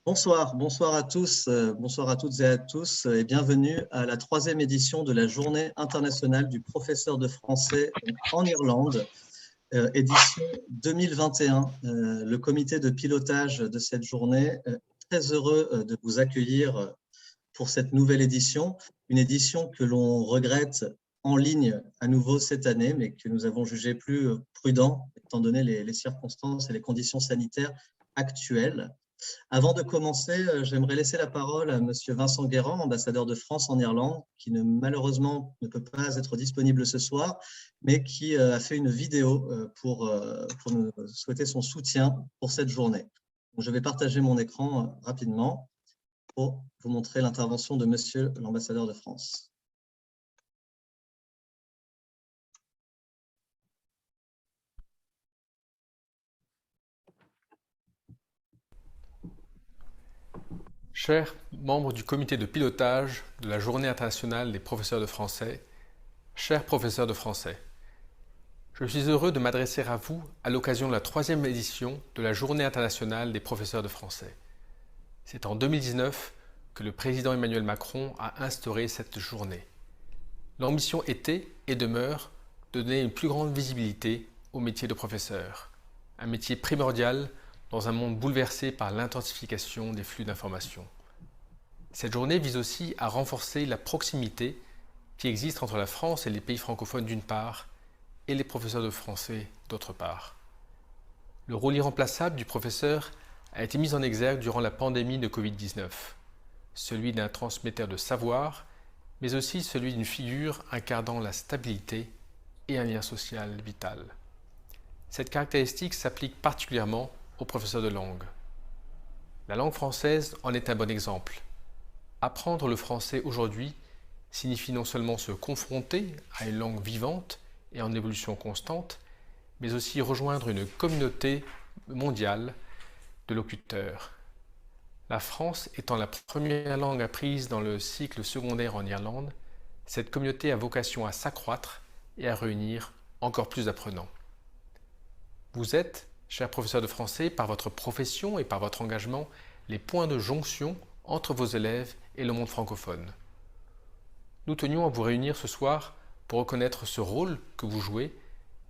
Bonsoir à tous, bonsoir à toutes et à tous et bienvenue à la troisième édition de la Journée internationale du professeur de français en Irlande, édition 2021. Le comité de pilotage de cette journée est très heureux de vous accueillir pour cette nouvelle édition, une édition que l'on regrette en ligne à nouveau cette année, mais que nous avons jugé plus prudent étant donné les circonstances et les conditions sanitaires actuelles. Avant de commencer, j'aimerais laisser la parole à Monsieur Vincent Guérand, ambassadeur de France en Irlande, qui malheureusement ne peut pas être disponible ce soir, mais qui a fait une vidéo pour nous souhaiter son soutien pour cette journée. Donc, je vais partager mon écran rapidement pour vous montrer l'intervention de Monsieur l'ambassadeur de France. Chers membres du comité de pilotage de la Journée internationale des professeurs de français, chers professeurs de français, je suis heureux de m'adresser à vous à l'occasion de la troisième édition de la Journée internationale des professeurs de français. C'est en 2019 que le président Emmanuel Macron a instauré cette journée. L'ambition était et demeure de donner une plus grande visibilité au métier de professeur, un métier primordial dans un monde bouleversé par l'intensification des flux d'informations. Cette journée vise aussi à renforcer la proximité qui existe entre la France et les pays francophones d'une part et les professeurs de français d'autre part. Le rôle irremplaçable du professeur a été mis en exergue durant la pandémie de Covid-19, celui d'un transmetteur de savoir, mais aussi celui d'une figure incarnant la stabilité et un lien social vital. Cette caractéristique s'applique particulièrement aux professeurs de langue. La langue française en est un bon exemple. Apprendre le français aujourd'hui signifie non seulement se confronter à une langue vivante et en évolution constante, mais aussi rejoindre une communauté mondiale de locuteurs. La France étant la première langue apprise dans le cycle secondaire en Irlande, cette communauté a vocation à s'accroître et à réunir encore plus d'apprenants. Vous êtes, chers professeurs de français, par votre profession et par votre engagement, les points de jonction entre vos élèves et le monde francophone. Nous tenions à vous réunir ce soir pour reconnaître ce rôle que vous jouez,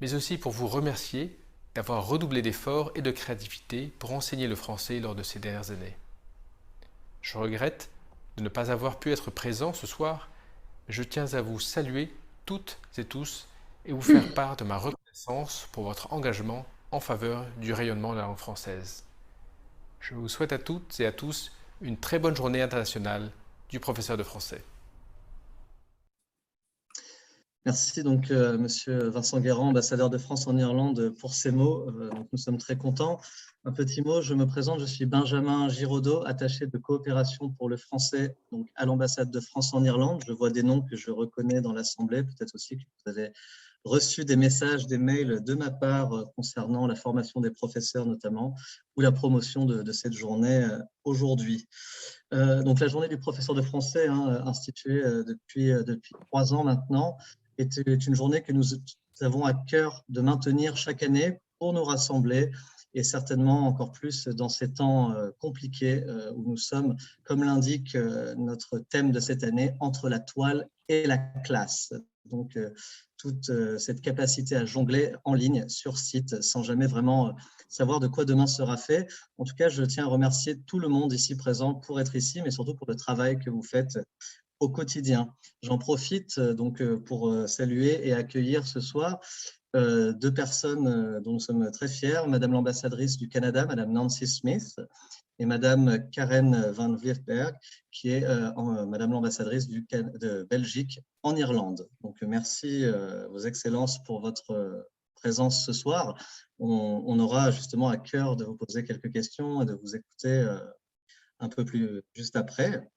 mais aussi pour vous remercier d'avoir redoublé d'efforts et de créativité pour enseigner le français lors de ces dernières années. Je regrette de ne pas avoir pu être présent ce soir, mais je tiens à vous saluer toutes et tous et vous faire part de ma reconnaissance pour votre engagement en faveur du rayonnement de la langue française. Je vous souhaite à toutes et à tous une très bonne journée internationale du professeur de français. Merci donc Monsieur Vincent Guérand, ambassadeur de France en Irlande, pour ces mots. Donc, nous sommes très contents. Un petit mot, je me présente, je suis Benjamin Giraudot, attaché de coopération pour le français donc à l'ambassade de France en Irlande. Je vois des noms que je reconnais dans l'Assemblée, peut-être aussi que vous avez reçu des messages, des mails de ma part concernant la formation des professeurs notamment, ou la promotion de cette journée aujourd'hui. Donc la journée du professeur de français, instituée depuis 3 ans maintenant, est une journée que nous avons à cœur de maintenir chaque année pour nous rassembler et certainement encore plus dans ces temps compliqués où nous sommes, comme l'indique notre thème de cette année, entre la toile et la classe. Donc, toute cette capacité à jongler en ligne, sur site, sans jamais vraiment savoir de quoi demain sera fait. En tout cas, je tiens à remercier tout le monde ici présent pour être ici, mais surtout pour le travail que vous faites au quotidien. J'en profite donc pour saluer et accueillir ce soir 2 personnes dont nous sommes très fiers, Madame l'ambassadrice du Canada, Madame Nancy Smith, et Madame Karen van Vlietberg, qui est Madame l'ambassadrice de Belgique en Irlande. Donc merci, Vos Excellences, pour votre présence ce soir. On aura justement à cœur de vous poser quelques questions et de vous écouter un peu plus juste après.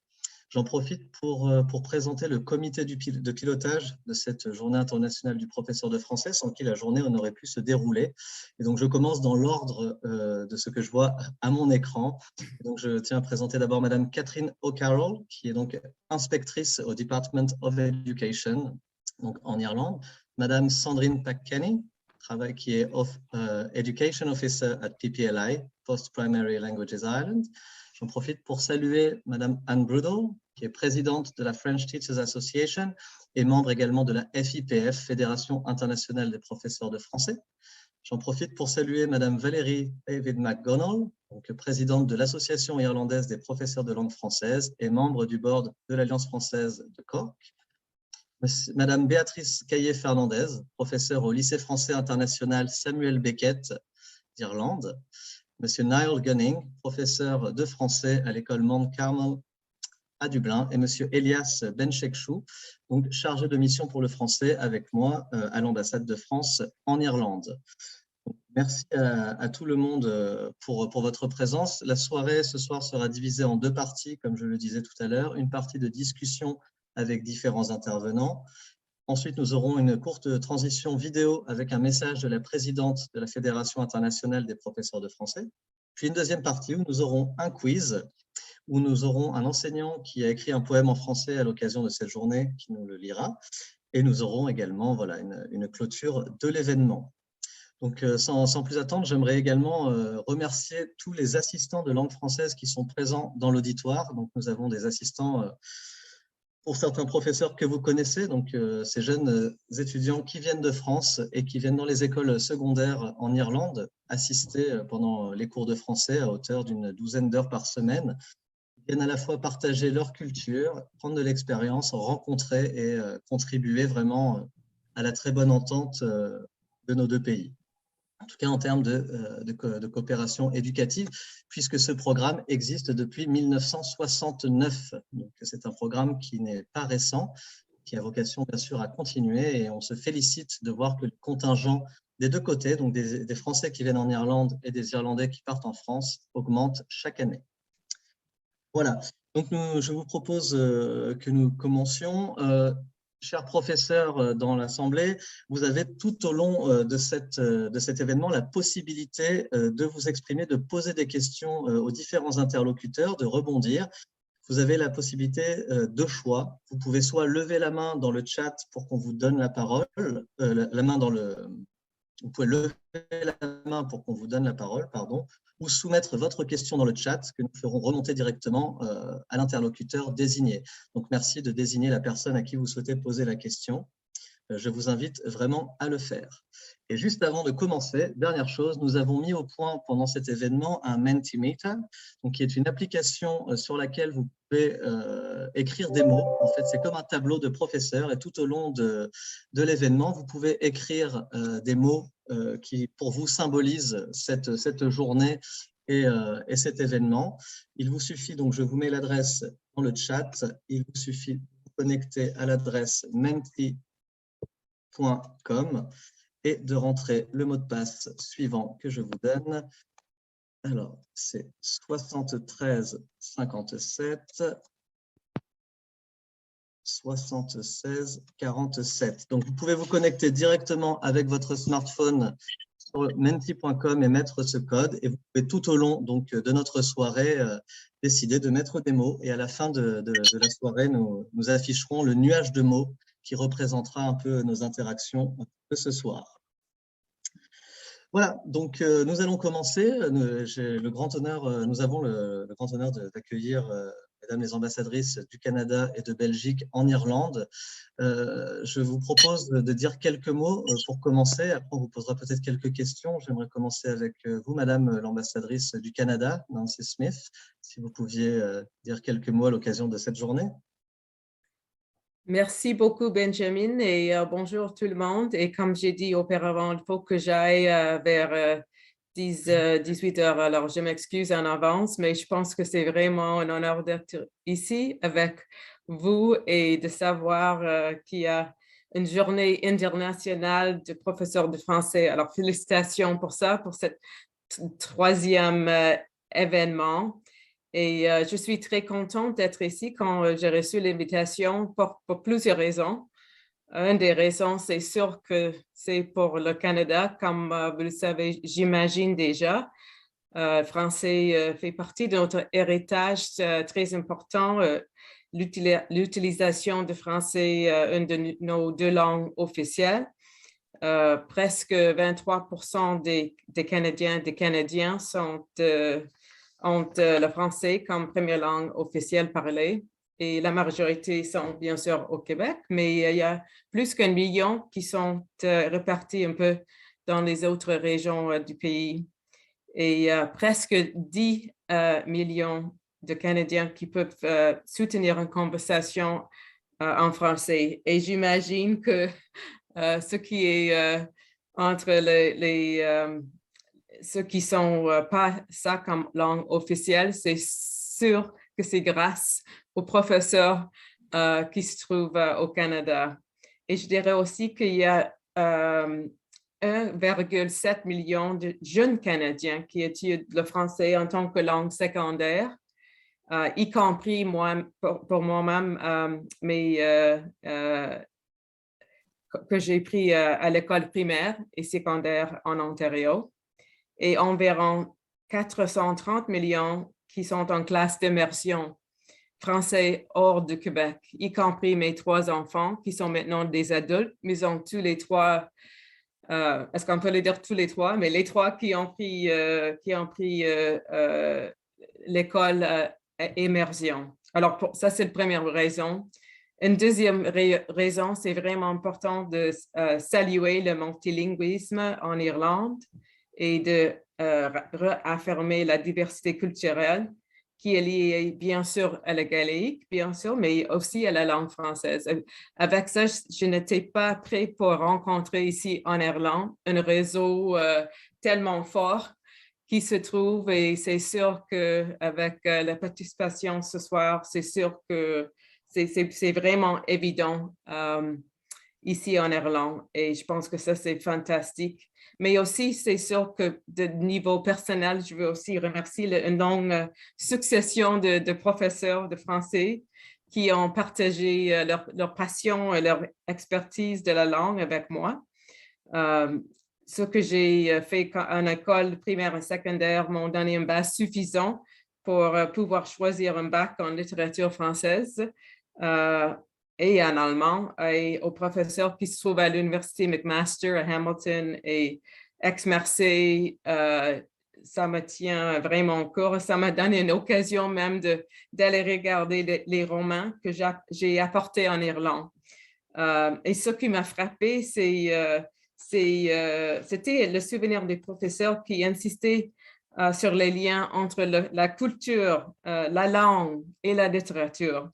J'en profite pour présenter le comité de pilotage de cette journée internationale du professeur de français, sans qui la journée n'aurait pu se dérouler. Et donc, je commence dans l'ordre de ce que je vois à mon écran. Et donc, je tiens à présenter d'abord Madame Catherine O'Carroll, qui est donc inspectrice au Department of Education, donc en Irlande. Madame Sandrine McKenney, qui est Education Officer at PPLI, Post Primary Languages Ireland. J'en profite pour saluer Madame Anne Brudel, qui est présidente de la French Teachers Association et membre également de la FIPF, Fédération internationale des professeurs de français. J'en profite pour saluer Madame Valérie David McGonnell, donc présidente de l'Association irlandaise des professeurs de langue française et membre du board de l'Alliance française de Cork. Madame Béatrice Caillé-Fernandez, professeure au lycée français international Samuel Beckett d'Irlande. Monsieur Niall Gunning, professeur de français à l'école Mount Carmel à Dublin, et Monsieur Elias Benchekchou, donc chargé de mission pour le français avec moi à l'ambassade de France en Irlande. Donc, merci à tout le monde pour votre présence. La soirée ce soir sera divisée en deux parties, comme je le disais tout à l'heure, une partie de discussion avec différents intervenants. Ensuite, nous aurons une courte transition vidéo avec un message de la présidente de la Fédération internationale des professeurs de français. Puis une deuxième partie où nous aurons un quiz, où nous aurons un enseignant qui a écrit un poème en français à l'occasion de cette journée, qui nous le lira. Et nous aurons également une clôture de l'événement. Donc, sans plus attendre, j'aimerais également remercier tous les assistants de langue française qui sont présents dans l'auditoire. Donc, nous avons des assistants pour certains professeurs que vous connaissez, donc ces jeunes étudiants qui viennent de France et qui viennent dans les écoles secondaires en Irlande, assister pendant les cours de français à hauteur d'une douzaine d'heures par semaine, viennent à la fois partager leur culture, prendre de l'expérience, rencontrer et contribuer vraiment à la très bonne entente de nos deux pays. En tout cas en termes de coopération éducative, puisque ce programme existe depuis 1969. Donc, c'est un programme qui n'est pas récent, qui a vocation bien sûr à continuer, et on se félicite de voir que le contingent des deux côtés, donc des Français qui viennent en Irlande et des Irlandais qui partent en France, augmente chaque année. Voilà, donc je vous propose que nous commencions. Chers professeurs dans l'Assemblée, vous avez tout au long de cet événement la possibilité de vous exprimer, de poser des questions aux différents interlocuteurs, de rebondir. Vous avez la possibilité de choix. Vous pouvez soit lever la main dans le chat pour qu'on vous donne la parole, vous pouvez lever la main pour qu'on vous donne la parole, pardon, ou soumettre votre question dans le chat que nous ferons remonter directement à l'interlocuteur désigné. Donc, merci de désigner la personne à qui vous souhaitez poser la question. Je vous invite vraiment à le faire. Et juste avant de commencer, dernière chose, nous avons mis au point pendant cet événement un Mentimeter, donc qui est une application sur laquelle vous pouvez écrire des mots. En fait, c'est comme un tableau de professeur et tout au long de l'événement, vous pouvez écrire des mots qui, pour vous, symbolisent cette journée et cet événement. Il vous suffit, donc je vous mets l'adresse dans le chat, il vous suffit de vous connecter à l'adresse menti.com et de rentrer le mot de passe suivant que je vous donne. Alors, c'est 73 57 76 47. Donc, vous pouvez vous connecter directement avec votre smartphone sur menti.com et mettre ce code. Et vous pouvez tout au long donc, de notre soirée décider de mettre des mots. Et à la fin de la soirée, nous afficherons le nuage de mots qui représentera un peu nos interactions de ce soir. Voilà, donc nous allons commencer. Nous avons le grand honneur d'accueillir mesdames les ambassadrices du Canada et de Belgique en Irlande. Je vous propose de dire quelques mots pour commencer. Après, on vous posera peut-être quelques questions. J'aimerais commencer avec vous, madame l'ambassadrice du Canada, Nancy Smith, si vous pouviez dire quelques mots à l'occasion de cette journée. Merci beaucoup, Benjamin, et bonjour tout le monde. Et comme j'ai dit auparavant, il faut que j'aille vers 18 heures. Alors, je m'excuse en avance, mais je pense que c'est vraiment un honneur d'être ici avec vous et de savoir qu'il y a une journée internationale de professeurs de français. Alors, félicitations pour ça, pour cette troisième événement. Et je suis très contente d'être ici quand j'ai reçu l'invitation pour plusieurs raisons. Une des raisons, c'est sûr que c'est pour le Canada, comme vous le savez, j'imagine déjà. Français fait partie de notre héritage très important. L'utilisation de français, une de nos deux langues officielles. Presque 23% des Canadiens sont ont le français comme première langue officielle parlée. Et la majorité sont bien sûr au Québec, mais il y a plus qu'1 million qui sont répartis un peu dans les autres régions du pays. Et presque 10 millions de Canadiens qui peuvent soutenir une conversation en français. Et j'imagine que ce qui est entre ceux qui ne sont pas ça comme langue officielle, c'est sûr que c'est grâce aux professeurs qui se trouvent au Canada. Et je dirais aussi qu'il y a 1,7 million de jeunes Canadiens qui étudient le français en tant que langue secondaire, y compris moi, pour moi-même, que j'ai pris à l'école primaire et secondaire en Ontario, et environ 430 millions qui sont en classe d'immersion français hors du Québec, y compris mes 3 enfants qui sont maintenant des adultes, mais ils ont tous les 3, est-ce qu'on peut les dire tous les 3, mais les 3 qui ont pris l'école immersion. Alors, ça, c'est la première raison. Une deuxième raison, c'est vraiment important de saluer le multilinguisme en Irlande et de réaffirmer la diversité culturelle qui est liée bien sûr à la gaélique, bien sûr, mais aussi à la langue française. Avec ça, je n'étais pas prête pour rencontrer ici en Irlande un réseau tellement fort qui se trouve, et c'est sûr qu'avec la participation ce soir, c'est sûr que c'est vraiment évident ici en Irlande, et je pense que ça, c'est fantastique. Mais aussi, c'est sûr que de niveau personnel, je veux aussi remercier une longue succession de professeurs de français qui ont partagé leur passion et leur expertise de la langue avec moi. Ce que j'ai fait en école primaire et secondaire m'ont donné une base suffisante pour pouvoir choisir un bac en littérature française et en allemand, et aux professeurs qui se trouvent à l'Université McMaster à Hamilton et Aix-Marseille. Ça me tient vraiment au cœur. Ça m'a donné une occasion même d'aller regarder les romans que j'ai apportés en Irlande. Et ce qui m'a frappé, c'était le souvenir des professeurs qui insistaient sur les liens entre la culture, la langue et la littérature.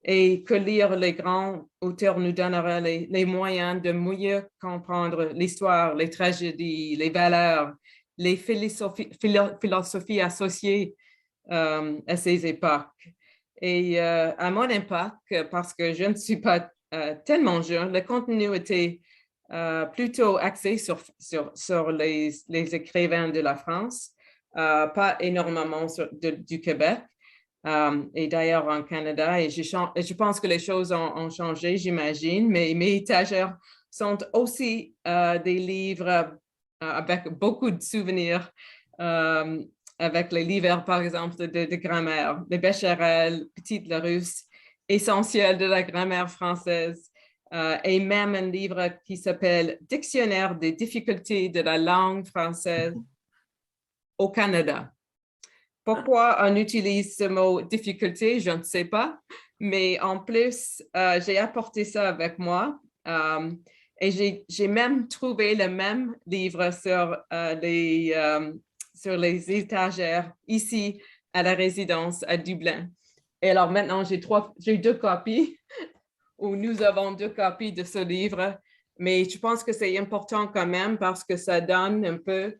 Et que lire les grands auteurs nous donnera les moyens de mieux comprendre l'histoire, les tragédies, les valeurs, les philosophies associées à ces époques. Et à mon impact, parce que je ne suis pas tellement jeune, le contenu était plutôt axé sur les écrivains de la France, pas énormément du Québec. Et d'ailleurs en Canada, et je pense que les choses ont changé, j'imagine, mais mes étagères sont aussi des livres avec beaucoup de souvenirs, avec les livres, par exemple, de grammaire, les Becherel, Petite Larousse, essentiel de la grammaire française, et même un livre qui s'appelle Dictionnaire des difficultés de la langue française au Canada. Pourquoi on utilise ce mot difficulté, je ne sais pas, mais en plus, j'ai apporté ça avec moi et j'ai même trouvé le même livre sur les étagères ici à la résidence à Dublin. Et alors maintenant, j'ai 2 copies, ou nous avons 2 copies de ce livre, mais je pense que c'est important quand même parce que ça donne un peu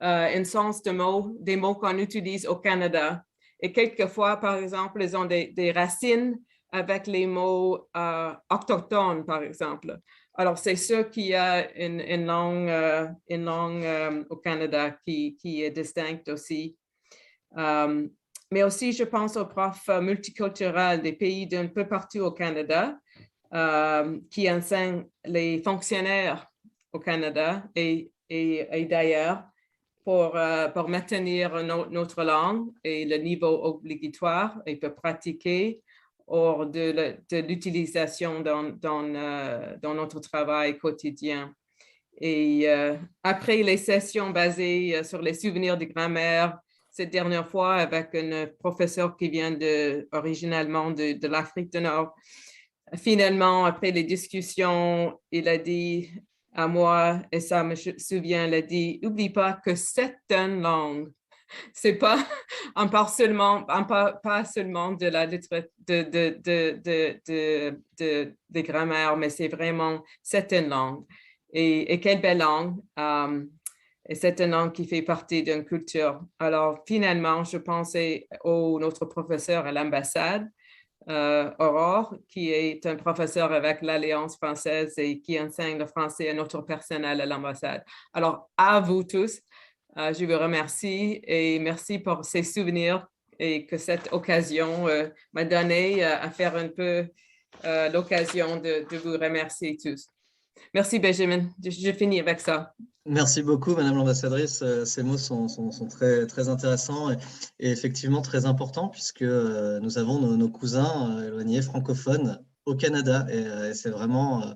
un sens des mots qu'on utilise au Canada. Et quelquefois, par exemple, ils ont des racines avec les mots autochtones, par exemple. Alors, c'est sûr qu'il y a une langue au Canada qui est distincte aussi. Mais aussi, je pense aux profs multiculturels des pays d'un peu partout au Canada qui enseignent les fonctionnaires au Canada et d'ailleurs, pour maintenir notre langue et le niveau obligatoire et pour pratiquer hors de l'utilisation dans notre travail quotidien. Et après les sessions basées sur les souvenirs de grammaire, cette dernière fois avec un professeur qui vient originalement de l'Afrique du Nord. Finalement, après les discussions, il a dit à moi, et ça me souvient, il a dit, n'oublie pas que c'est une langue. C'est pas, on parle seulement, pas seulement de la littérature, de grammaire, mais c'est vraiment, c'est une langue. Et quelle belle langue. Et c'est une langue qui fait partie d'une culture. Alors, finalement, je pensais notre professeur à l'ambassade, Aurore, qui est un professeur avec l'Alliance française et qui enseigne le français à notre personnel à l'ambassade. Alors, à vous tous, je vous remercie et merci pour ces souvenirs et que cette occasion m'a donné à faire un peu l'occasion de vous remercier tous. Merci, Benjamin. Je finis avec ça. Merci beaucoup, Madame l'ambassadrice. Ces mots sont très, très intéressants et effectivement très importants puisque nous avons nos cousins éloignés francophones au Canada et c'est vraiment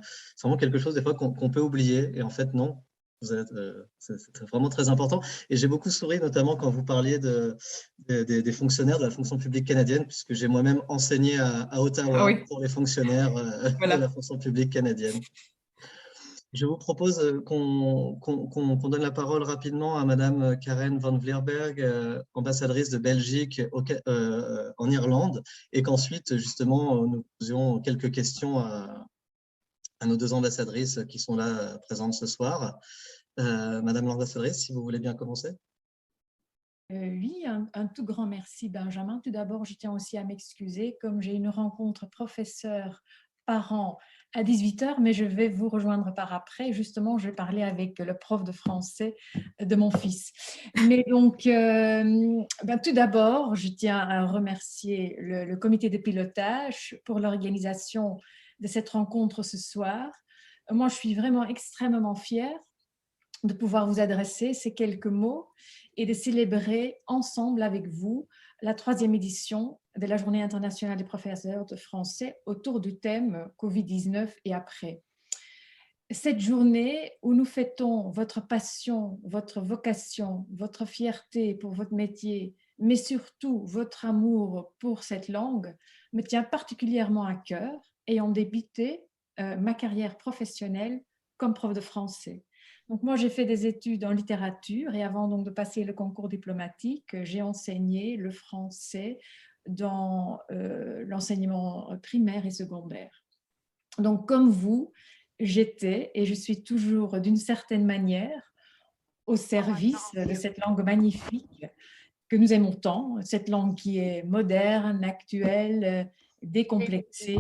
quelque chose des fois qu'on peut oublier et en fait non. C'est vraiment très important. Et j'ai beaucoup souri, notamment quand vous parliez des fonctionnaires de la fonction publique canadienne, puisque j'ai moi-même enseigné à Ottawa pour les fonctionnaires de la fonction publique canadienne. Je vous propose qu'on donne la parole rapidement à Madame Karen van Vleerberg, ambassadrice de Belgique en Irlande, et qu'ensuite, justement, nous posions quelques questions à nos deux ambassadrices qui sont là présentes ce soir. Madame l'ambassadrice, si vous voulez bien commencer. Oui, un tout grand merci, Benjamin. Tout d'abord, je tiens aussi à m'excuser, comme j'ai une rencontre professeur-parent à 18h, mais je vais vous rejoindre par après. Justement, je vais parler avec le prof de français de mon fils. Mais donc, tout d'abord, je tiens à remercier le comité de pilotage pour l'organisation de cette rencontre ce soir. Moi, je suis vraiment extrêmement fière de pouvoir vous adresser ces quelques mots et de célébrer ensemble avec vous la 3e édition de la Journée internationale des professeurs de français autour du thème Covid-19 et après. Cette journée où nous fêtons votre passion, votre vocation, votre fierté pour votre métier, mais surtout votre amour pour cette langue, me tient particulièrement à cœur, ayant débuté ma carrière professionnelle comme prof de français. Donc moi, j'ai fait des études en littérature et avant donc de passer le concours diplomatique, j'ai enseigné le français dans l'enseignement primaire et secondaire. Donc comme vous, j'étais et je suis toujours d'une certaine manière au service de cette langue magnifique que nous aimons tant, cette langue qui est moderne, actuelle, décomplexée.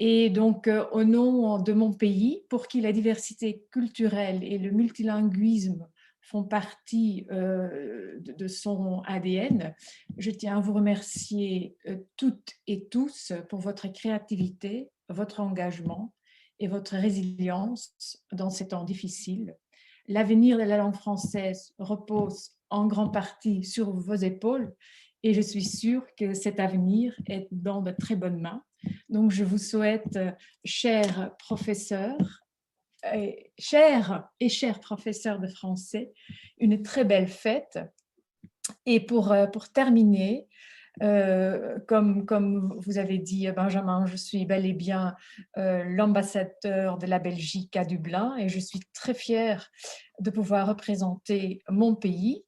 Et donc, au nom de mon pays, pour qui la diversité culturelle et le multilinguisme font partie de son ADN, je tiens à vous remercier toutes et tous pour votre créativité, votre engagement et votre résilience dans ces temps difficiles. L'avenir de la langue française repose en grande partie sur vos épaules et je suis sûre que cet avenir est dans de très bonnes mains. Donc, je vous souhaite, chers professeurs, chers professeurs de français, une très belle fête. Et pour terminer, comme vous avez dit, Benjamin, je suis bel et bien l'ambassadeur de la Belgique à Dublin et je suis très fière de pouvoir représenter mon pays.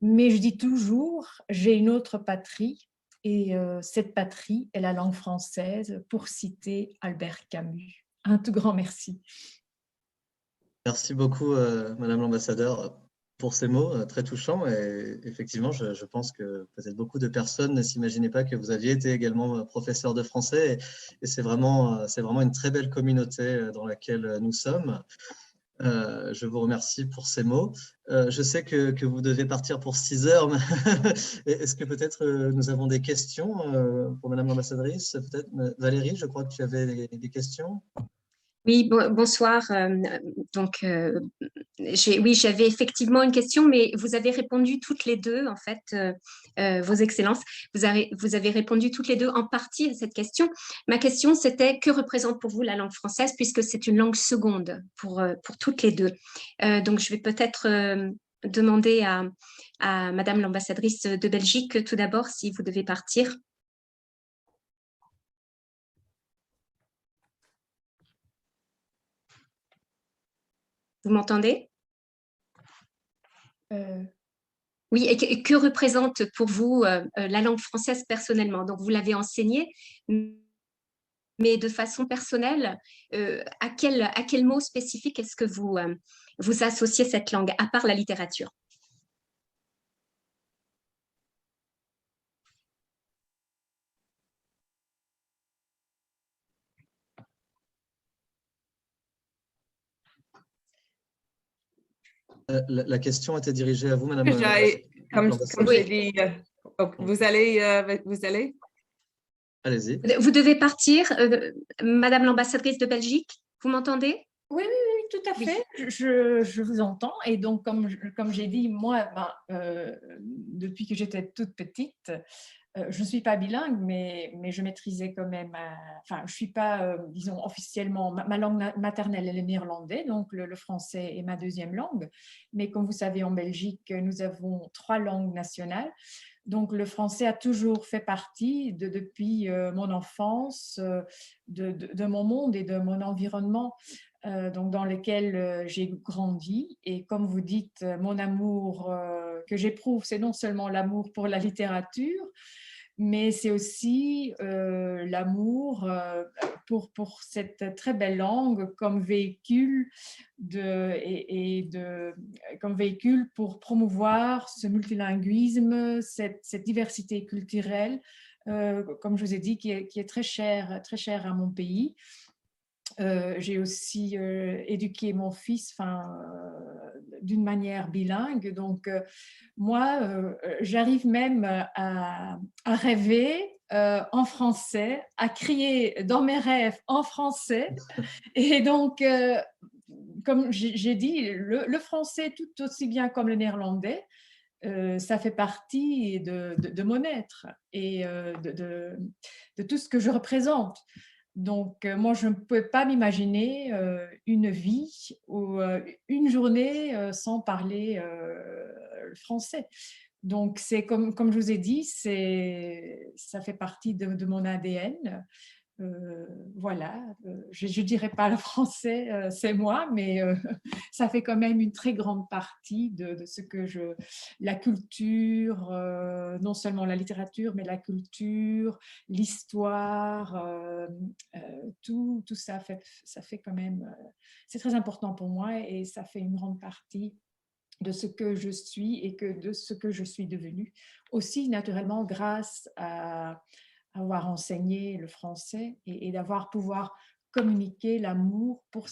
Mais je dis toujours, j'ai une autre patrie. Et cette patrie est la langue française, pour citer Albert Camus. Un tout grand merci. Merci beaucoup, Madame l'ambassadeur, pour ces mots très touchants. Et effectivement, je pense que peut-être beaucoup de personnes ne s'imaginaient pas que vous aviez été également professeur de français. Et c'est vraiment une très belle communauté dans laquelle nous sommes. Je vous remercie pour ces mots. Je sais que vous devez partir pour 6 heures. Est-ce que peut-être nous avons des questions pour Madame l'ambassadrice? Peut-être Valérie, je crois que tu avais des questions. Oui, bonsoir. Oui, j'avais effectivement une question, mais vous avez répondu toutes les deux, en fait, Vos Excellences, vous avez répondu toutes les deux en partie à cette question. Ma question, c'était que représente pour vous la langue française, puisque c'est une langue seconde pour toutes les deux. Donc, je vais peut-être demander à Madame l'ambassadrice de Belgique, tout d'abord, si vous devez partir. Vous m'entendez? Oui, et que représente pour vous la langue française personnellement? Donc, vous l'avez enseignée, mais de façon personnelle, à quel mot spécifique est-ce que vous associez cette langue, à part la littérature? La question était dirigée à vous, Madame Comme l'ambassadrice. j'ai dit, vous allez? Allez-y. Vous devez partir, Madame l'ambassadrice de Belgique, vous m'entendez? Oui, tout à fait. Je vous entends. Et donc, comme j'ai dit, moi, depuis que j'étais toute petite, je ne suis pas bilingue, mais je maîtrisais quand même, enfin, je ne suis pas, disons, officiellement, ma langue maternelle, elle est néerlandais, donc le français est ma deuxième langue. Mais comme vous savez, en Belgique, nous avons 3 langues nationales. Donc, le français a toujours fait partie, depuis mon enfance, de mon monde et de mon environnement. Donc dans lesquels j'ai grandi. Et comme vous dites, mon amour que j'éprouve, c'est non seulement l'amour pour la littérature, mais c'est aussi l'amour pour cette très belle langue comme véhicule, comme véhicule pour promouvoir ce multilinguisme, cette diversité culturelle, comme je vous ai dit, qui est très chère à mon pays. J'ai aussi éduqué mon fils d'une manière bilingue. Donc, moi, j'arrive même à rêver en français, à crier dans mes rêves en français. Et donc, comme j'ai dit, le français, tout aussi bien comme le néerlandais, ça fait partie de mon être et de tout ce que je représente. Donc, moi, je ne pouvais pas m'imaginer une vie ou une journée sans parler le français. Donc, c'est comme je vous ai dit, ça fait partie de mon ADN. Voilà, je ne dirais pas le français, c'est moi, mais ça fait quand même une très grande partie de ce que la culture, non seulement la littérature, mais la culture, l'histoire, tout ça fait quand même, c'est très important pour moi et ça fait une grande partie de ce que je suis et de ce que je suis devenue. Aussi, naturellement, grâce à avoir enseigné le français et d'avoir pouvoir communiquer l'amour pour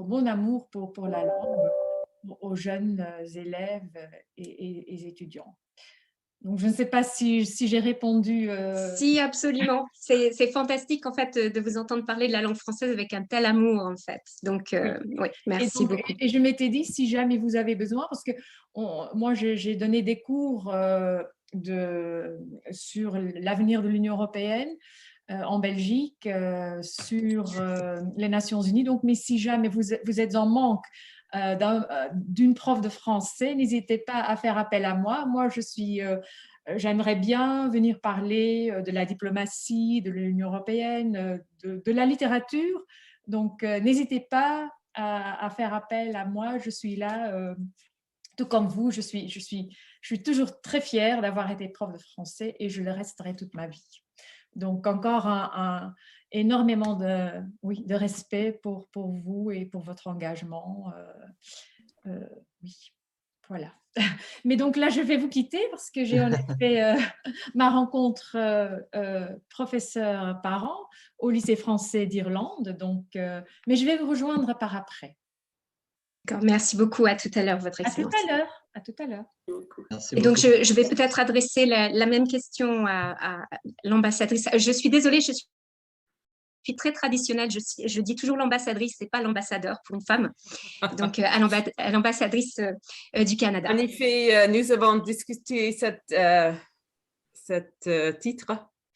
mon amour pour la langue aux jeunes élèves et étudiants. Donc, je ne sais pas si j'ai répondu. Si, absolument. C'est fantastique, en fait, de vous entendre parler de la langue française avec un tel amour, en fait. Donc, oui, merci beaucoup. Et je m'étais dit, si jamais vous avez besoin, parce que moi, j'ai donné des cours sur l'avenir de l'Union européenne en Belgique, sur les Nations Unies. Donc, mais si jamais vous êtes en manque d'une prof de français, n'hésitez pas à faire appel à moi. Moi, j'aimerais bien venir parler de la diplomatie, de l'Union européenne, de la littérature. Donc, n'hésitez pas à faire appel à moi. Je suis là, tout comme vous. Je suis toujours très fière d'avoir été prof de français et je le resterai toute ma vie. Donc, encore énormément de respect pour vous et pour votre engagement. Oui, voilà. Mais donc là, je vais vous quitter parce que j'ai en effet ma rencontre professeur-parent au lycée français d'Irlande. Donc, mais je vais vous rejoindre par après. D'accord, merci beaucoup. À tout à l'heure, Votre Excellence. À tout à l'heure. Et donc, je vais peut-être adresser la même question à l'ambassadrice. Je suis désolée, je suis suis très traditionnelle. Je dis toujours l'ambassadrice, c'est pas l'ambassadeur pour une femme. Donc, à l'ambassadrice du Canada. En effet, nous avons discuté cet titre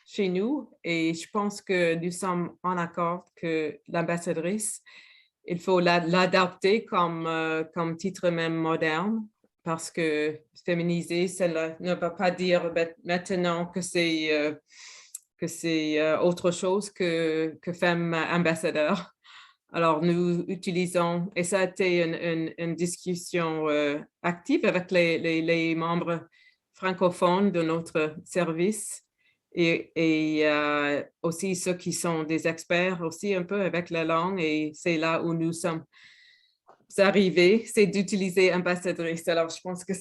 chez nous et je pense que nous sommes en accord que l'ambassadrice, il faut l'adapter comme titre même moderne parce que féminiser, cela ne veut pas dire maintenant que c'est autre chose que femme ambassadeur. Alors, nous utilisons, et ça a été une discussion active avec les membres francophones de notre service et aussi ceux qui sont des experts aussi un peu avec la langue. Et c'est là où nous sommes arrivés, c'est d'utiliser ambassadrice. Alors, je pense que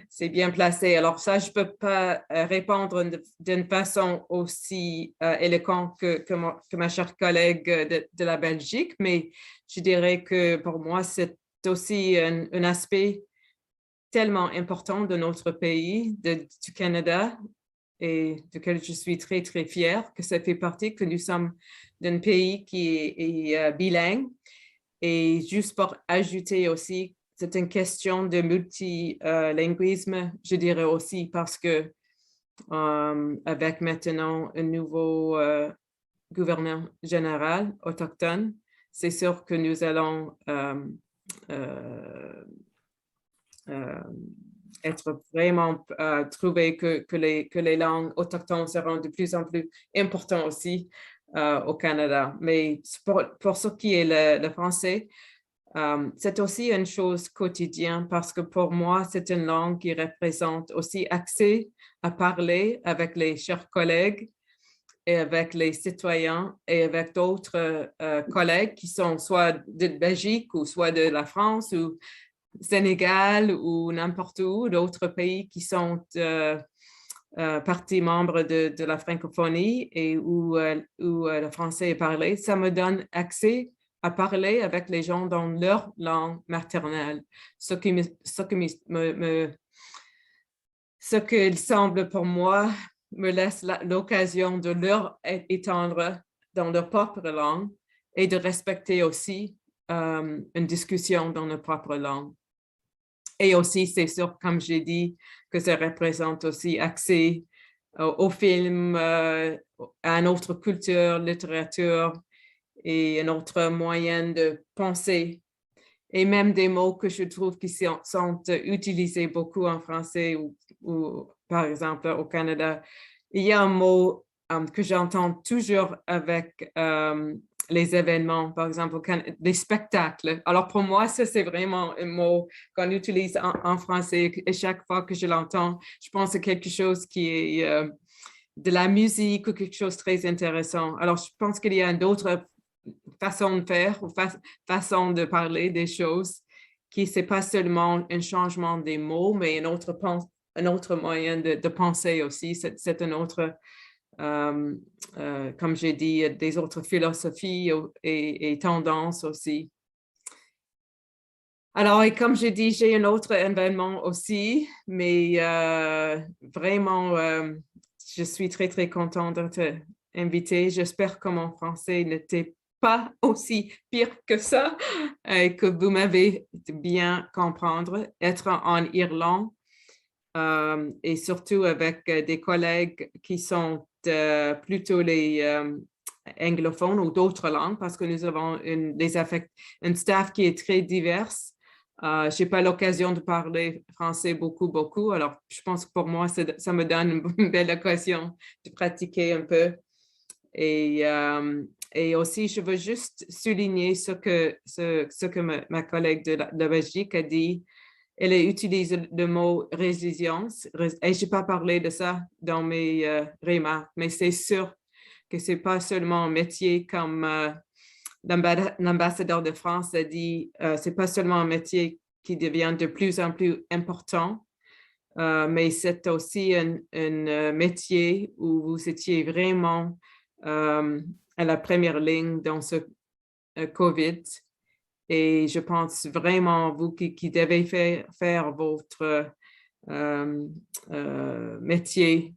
c'est bien placé. Alors ça, je ne peux pas répondre d'une façon aussi éloquente que ma chère collègue de la Belgique, mais je dirais que pour moi, c'est aussi un aspect tellement important de notre pays, du Canada, et duquel je suis très, très fière, que ça fait partie, que nous sommes d'un pays qui est bilingue. Et juste pour ajouter aussi, c'est une question de multilinguisme, je dirais aussi, parce que avec maintenant un nouveau gouverneur général autochtone, c'est sûr que nous allons être vraiment trouver que les langues autochtones seront de plus en plus importantes aussi au Canada. Mais pour ce qui est le français, c'est aussi une chose quotidienne parce que pour moi, c'est une langue qui représente aussi accès à parler avec les chers collègues et avec les citoyens et avec d'autres collègues qui sont soit de Belgique ou soit de la France ou Sénégal ou n'importe où, d'autres pays qui sont partie membre de la francophonie et où le français est parlé. Ça me donne accès à parler avec les gens dans leur langue maternelle, ce qu'il semble pour moi me laisse l'occasion de leur étendre dans leur propre langue et de respecter aussi une discussion dans leur propre langue. Et aussi, c'est sûr, comme j'ai dit, que ça représente aussi accès aux films, à une autre culture, littérature et un autre moyen de penser. Et même des mots que je trouve qui sont utilisés beaucoup en français ou par exemple au Canada. Il y a un mot que j'entends toujours avec les événements, par exemple, les spectacles. Alors, pour moi, ça, c'est vraiment un mot qu'on utilise en français et chaque fois que je l'entends, je pense à quelque chose qui est de la musique ou quelque chose de très intéressant. Alors, je pense qu'il y a d'autres façons de faire ou façons de parler des choses qui, c'est pas seulement un changement des mots, mais un autre moyen de penser aussi. C'est un autre comme j'ai dit, des autres philosophies et tendances aussi. Alors, et comme j'ai dit, j'ai un autre événement aussi, mais vraiment, je suis très, très contente d'être invitée. J'espère que mon français n'était pas aussi pire que ça et que vous m'avez bien comprendre. Être en Irlande et surtout avec des collègues qui sont plutôt les anglophones ou d'autres langues parce que nous avons un staff qui est très divers. Je n'ai pas l'occasion de parler français beaucoup. Alors, je pense que pour moi, ça me donne une belle occasion de pratiquer un peu. Et aussi, je veux juste souligner ce que ma collègue de Belgique a dit. Elle utilise le mot résilience et je n'ai pas parlé de ça dans mes remarques, mais c'est sûr que ce n'est pas seulement un métier comme l'ambassadeur de France a dit, ce n'est pas seulement un métier qui devient de plus en plus important, mais c'est aussi un métier où vous étiez vraiment à la première ligne dans ce COVID. Et je pense vraiment, vous qui devez faire votre métier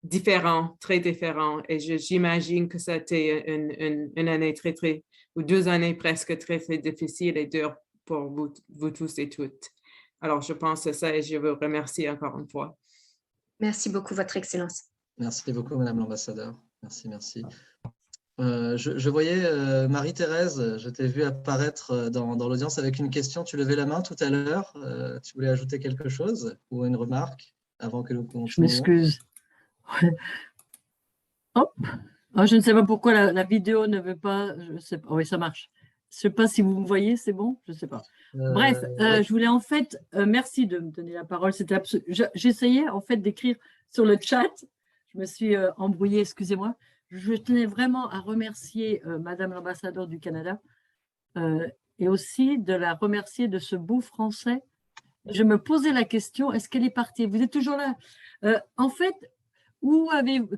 différent, très différent. Et j'imagine que c'était une année ou 2 années presque très difficiles et dures pour vous tous et toutes. Alors, je pense à ça et je vous remercie encore une fois. Merci beaucoup, Votre Excellence. Merci beaucoup, Madame l'ambassadeur. Merci, merci. Je voyais Marie-Thérèse, je t'ai vu apparaître dans l'audience avec une question. Tu levais la main tout à l'heure. Tu voulais ajouter quelque chose ou une remarque avant que nous continuions? Je m'excuse. Hop. Oh, je ne sais pas pourquoi la vidéo ne veut pas. Je sais pas. Oui, ça marche. Je ne sais pas si vous me voyez, c'est bon? Je ne sais pas. Bref, ouais. je voulais en fait, merci de me donner la parole. J'essayais en fait d'écrire sur le chat. Je me suis embrouillée, excusez-moi. Je tenais vraiment à remercier Madame l'ambassadeur du Canada et aussi de la remercier de ce beau français. Je me posais la question, est-ce qu'elle est partie? Vous êtes toujours là? En fait,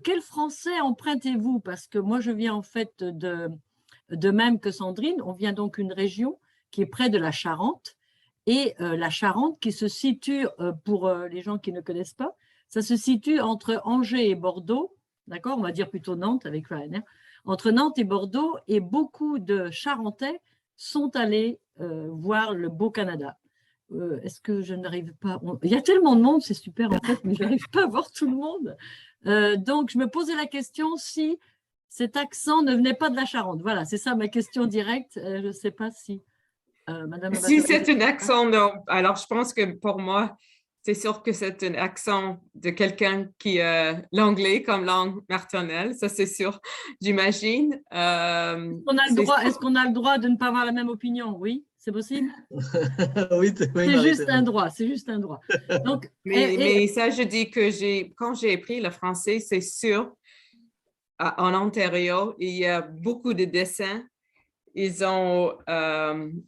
quel français empruntez-vous? Parce que moi, je viens en fait de même que Sandrine. On vient donc d'une région qui est près de la Charente. Et la Charente qui se situe, pour les gens qui ne connaissent pas, ça se situe entre Angers et Bordeaux, d'accord, on va dire plutôt Nantes avec Ryanair, entre Nantes et Bordeaux, et beaucoup de Charentais sont allés voir le beau Canada. Est-ce que je n'arrive pas... Il y a tellement de monde, c'est super en fait, mais je n'arrive pas à voir tout le monde. Donc, je me posais la question si cet accent ne venait pas de la Charente. Voilà, c'est ça ma question directe. Je ne sais pas si... Madame si c'est un accent, non. Alors, je pense que pour moi, c'est sûr que c'est un accent de quelqu'un qui a l'anglais comme langue maternelle, ça c'est sûr, j'imagine. Est-ce qu'on a le droit de ne pas avoir la même opinion? Oui, c'est possible? Oui, c'est juste un droit, c'est juste un droit. Donc, mais ça, je dis que quand j'ai appris le français, c'est sûr, en Ontario, il y a beaucoup de dessins. Ils ont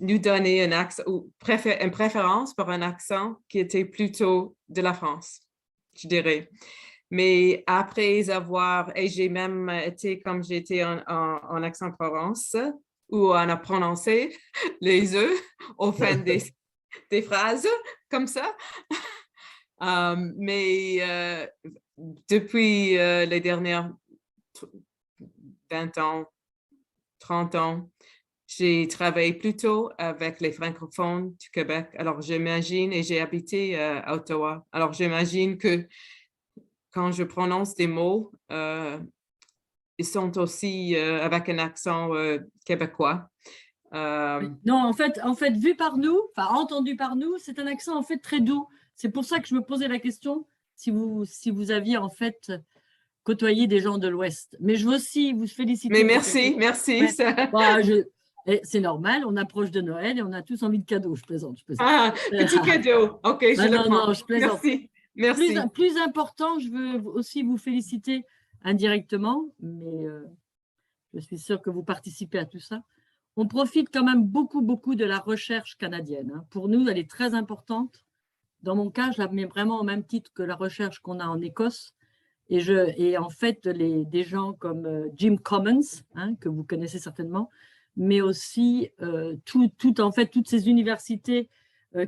nous donné un accent, ou une préférence pour un accent qui était plutôt de la France, je dirais. Mais après avoir, et j'ai même été, comme j'ai été en accent Provence, où on a prononcé les œufs au fin des phrases, comme ça. Mais depuis les dernières 20 ans, 30 ans, j'ai travaillé plutôt avec les francophones du Québec. Alors, j'imagine, et j'ai habité à Ottawa. Alors, j'imagine que quand je prononce des mots, ils sont aussi avec un accent québécois. Non, en fait, vu par nous, enfin entendu par nous, c'est un accent en fait très doux. C'est pour ça que je me posais la question si vous aviez en fait côtoyé des gens de l'Ouest. Mais je veux aussi vous féliciter. Mais merci. Ouais. Bah, c'est normal, on approche de Noël et on a tous envie de cadeaux. Je plaisante. Ah, petit cadeau. OK, non, je plaisante. Merci. Plus important, je veux aussi vous féliciter indirectement, mais je suis sûre que vous participez à tout ça. On profite quand même beaucoup de la recherche canadienne. Pour nous, elle est très importante. Dans mon cas, je la mets vraiment au même titre que la recherche qu'on a en Écosse. Et en fait, des gens comme Jim Commons, que vous connaissez certainement, mais aussi toutes ces universités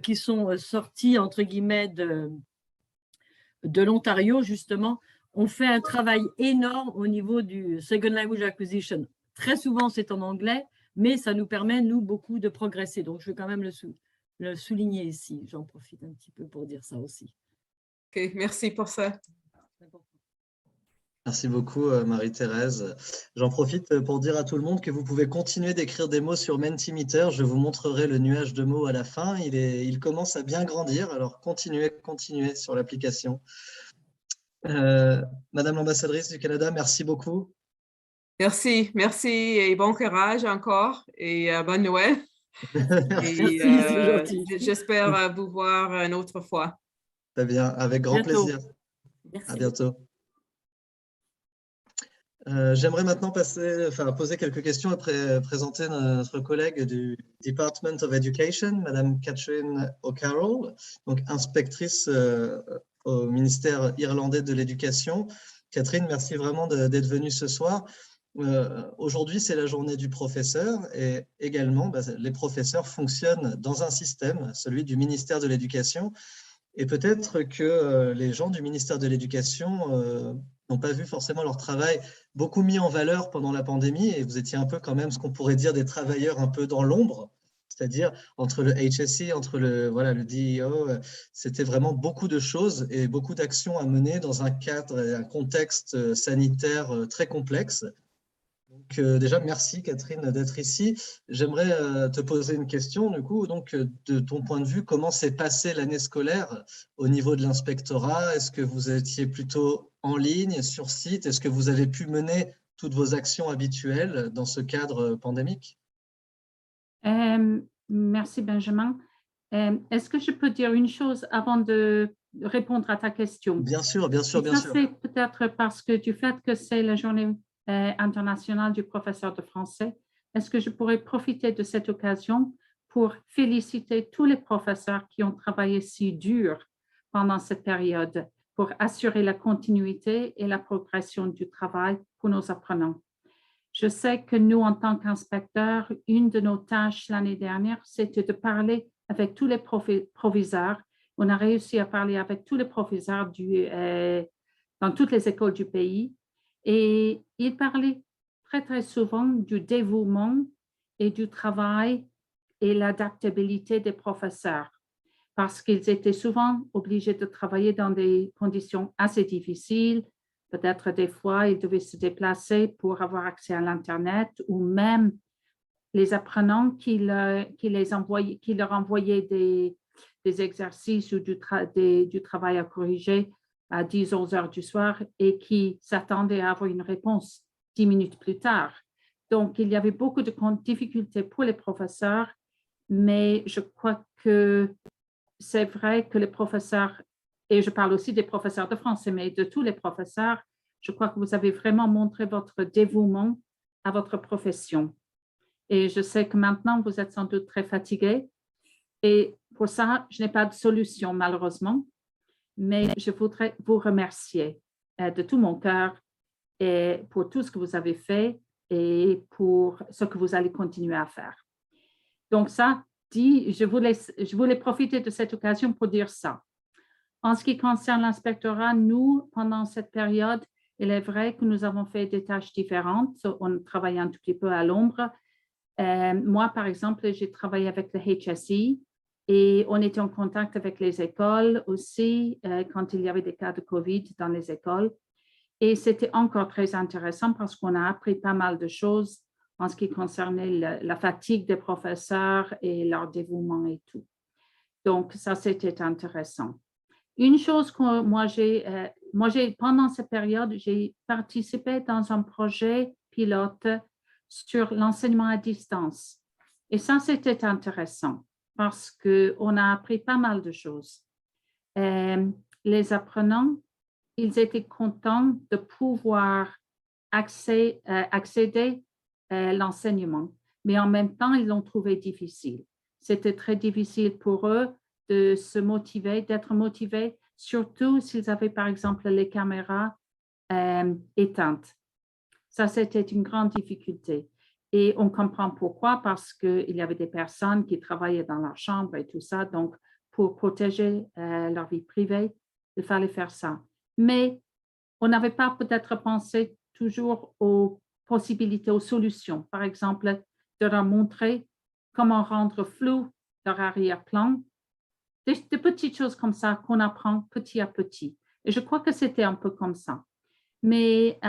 qui sont sorties, entre guillemets, de l'Ontario, justement, ont fait un travail énorme au niveau du Second Language Acquisition. Très souvent, c'est en anglais, mais ça nous permet, nous, beaucoup de progresser. Donc, je veux quand même le souligner ici. J'en profite un petit peu pour dire ça aussi. OK, merci pour ça. Merci beaucoup, Marie-Thérèse. J'en profite pour dire à tout le monde que vous pouvez continuer d'écrire des mots sur Mentimeter. Je vous montrerai le nuage de mots à la fin. Il commence à bien grandir, alors continuez sur l'application. Madame l'ambassadrice du Canada, merci beaucoup. Merci et bon courage encore et bonne Noël. Merci, c'est gentil. J'espère vous voir une autre fois. Très bien, avec grand plaisir. Merci. À bientôt. J'aimerais maintenant poser quelques questions et présenter notre collègue du Department of Education, Madame Catherine O'Carroll, donc inspectrice au ministère irlandais de l'Éducation. Catherine, merci vraiment d'être venue ce soir. Aujourd'hui, c'est la journée du professeur et également, les professeurs fonctionnent dans un système, celui du ministère de l'Éducation. Et peut-être que les gens du ministère de l'Éducation n'ont pas vu forcément leur travail beaucoup mis en valeur pendant la pandémie, et vous étiez un peu quand même ce qu'on pourrait dire des travailleurs un peu dans l'ombre, c'est-à-dire entre le HSE, entre le DEO, c'était vraiment beaucoup de choses et beaucoup d'actions à mener dans un cadre et un contexte sanitaire très complexe. Donc, déjà, merci Catherine d'être ici. J'aimerais te poser une question, du coup, donc, de ton point de vue, comment s'est passée l'année scolaire au niveau de l'inspectorat? Est-ce que vous étiez plutôt en ligne, sur site? Est-ce que vous avez pu mener toutes vos actions habituelles dans ce cadre pandémique? Merci Benjamin. Est-ce que je peux dire une chose avant de répondre à ta question? Bien sûr, bien sûr, bien sûr. C'est peut-être parce que du fait que c'est la journée internationale du professeur de français, est-ce que je pourrais profiter de cette occasion pour féliciter tous les professeurs qui ont travaillé si dur pendant cette période pour assurer la continuité et la progression du travail pour nos apprenants. Je sais que nous, en tant qu'inspecteurs, une de nos tâches l'année dernière, c'était de parler avec tous les proviseurs. On a réussi à parler avec tous les proviseurs dans toutes les écoles du pays. Et ils parlaient très, très souvent du dévouement et du travail et l'adaptabilité des professeurs, parce qu'ils étaient souvent obligés de travailler dans des conditions assez difficiles. Peut-être des fois, ils devaient se déplacer pour avoir accès à l'Internet, ou même les apprenants qui leur envoyaient des exercices ou du travail à corriger à 10-11 heures du soir et qui s'attendaient à avoir une réponse 10 minutes plus tard. Donc, il y avait beaucoup de difficultés pour les professeurs, mais je crois que c'est vrai que les professeurs, et je parle aussi des professeurs de français, mais de tous les professeurs, je crois que vous avez vraiment montré votre dévouement à votre profession. Et je sais que maintenant, vous êtes sans doute très fatigués. Et pour ça, je n'ai pas de solution, malheureusement. Mais je voudrais vous remercier de tout mon cœur et pour tout ce que vous avez fait et pour ce que vous allez continuer à faire. Donc ça dit, je voulais profiter de cette occasion pour dire ça. En ce qui concerne l'inspectorat, nous, pendant cette période, il est vrai que nous avons fait des tâches différentes. On travaillait un tout petit peu à l'ombre. Moi, par exemple, j'ai travaillé avec le HSE et on était en contact avec les écoles aussi quand il y avait des cas de COVID dans les écoles. Et c'était encore très intéressant parce qu'on a appris pas mal de choses en ce qui concernait la fatigue des professeurs et leur dévouement et tout. Donc, ça, c'était intéressant. Une chose que pendant cette période, j'ai participé dans un projet pilote sur l'enseignement à distance. Et ça, c'était intéressant parce qu'on a appris pas mal de choses. Les apprenants, ils étaient contents de pouvoir accéder à l'enseignement, mais en même temps, ils l'ont trouvé difficile. C'était très difficile pour eux de se motiver, d'être motivés, surtout s'ils avaient, par exemple, les caméras éteintes. Ça, c'était une grande difficulté. Et on comprend pourquoi, parce qu'il y avait des personnes qui travaillaient dans leur chambre et tout ça. Donc, pour protéger leur vie privée, il fallait faire ça. Mais on n'avait pas peut-être pensé toujours aux possibilités, aux solutions. Par exemple, de leur montrer comment rendre flou leur arrière-plan. Des petites choses comme ça qu'on apprend petit à petit. Et je crois que c'était un peu comme ça. Mais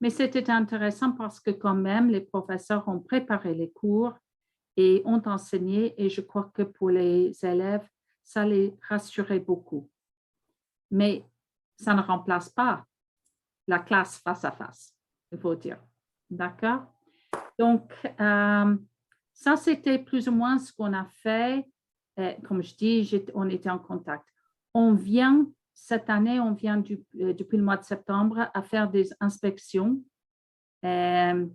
c'était intéressant parce que quand même, les professeurs ont préparé les cours et ont enseigné. Et je crois que pour les élèves, ça les rassurait beaucoup. Mais ça ne remplace pas la classe face à face, il faut dire. D'accord? Donc, ça, c'était plus ou moins ce qu'on a fait. Comme je dis, on était en contact. Cette année, on vient depuis le mois de septembre à faire des inspections, mais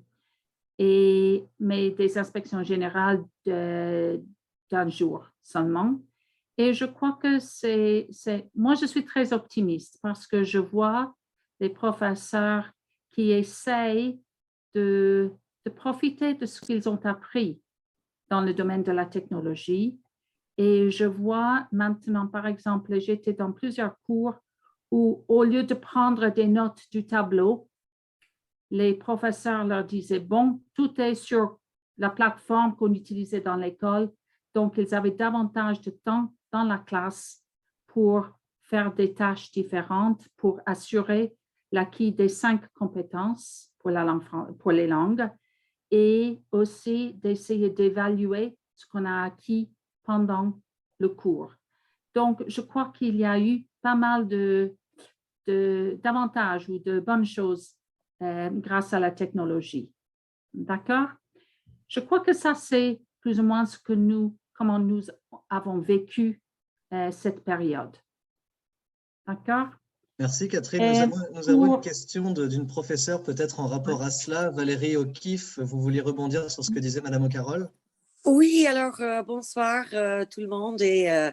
des inspections générales d'un jour seulement. Et je crois que moi, je suis très optimiste parce que je vois les professeurs qui essayent de profiter de ce qu'ils ont appris dans le domaine de la technologie. Et je vois maintenant, par exemple, j'étais dans plusieurs cours où, au lieu de prendre des notes du tableau, les professeurs leur disaient, bon, tout est sur la plateforme qu'on utilisait dans l'école, donc ils avaient davantage de temps dans la classe pour faire des tâches différentes, pour assurer l'acquis des 5 compétences pour les langues et aussi d'essayer d'évaluer ce qu'on a acquis pendant le cours. Donc, je crois qu'il y a eu pas mal d'avantages ou de bonnes choses grâce à la technologie. D'accord? Je crois que ça, c'est plus ou moins comment nous avons vécu cette période. D'accord? Merci Catherine. Nous avons une question d'une professeure peut-être en rapport à cela. Valérie O'Keeffe, vous vouliez rebondir sur ce que disait Madame O'Carroll? Oui, alors bonsoir tout le monde et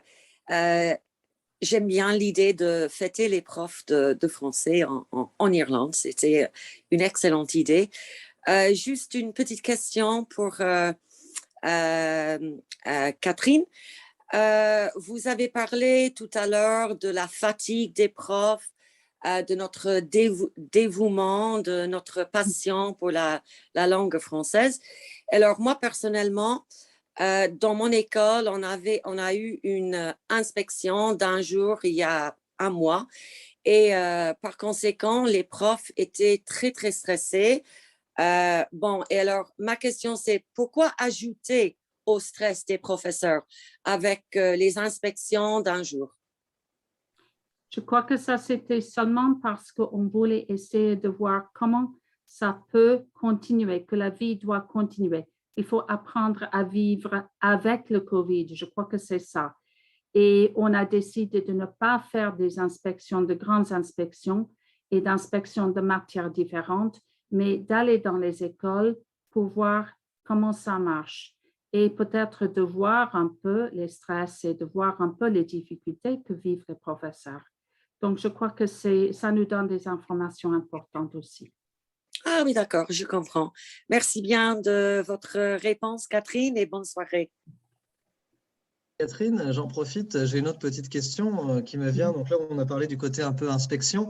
j'aime bien l'idée de fêter les profs de français en Irlande. C'était une excellente idée. Juste une petite question pour Catherine. Vous avez parlé tout à l'heure de la fatigue des profs, de notre dévouement, de notre passion pour la langue française. Alors moi, personnellement, dans mon école, on a eu une inspection d'un jour il y a un mois et par conséquent, les profs étaient très, très stressés. Bon, et alors ma question c'est pourquoi ajouter au stress des professeurs avec les inspections d'un jour? Je crois que ça, c'était seulement parce qu'on voulait essayer de voir comment ça peut continuer, que la vie doit continuer. Il faut apprendre à vivre avec le COVID. Je crois que c'est ça. Et on a décidé de ne pas faire des inspections, de grandes inspections et d'inspections de matières différentes, mais d'aller dans les écoles pour voir comment ça marche et peut-être de voir un peu les stress et de voir un peu les difficultés que vivent les professeurs. Donc, je crois que ça nous donne des informations importantes aussi. Ah oui, d'accord, je comprends. Merci bien de votre réponse, Catherine, et bonne soirée. Catherine, j'en profite, j'ai une autre petite question qui me vient. Donc là, on a parlé du côté un peu inspection.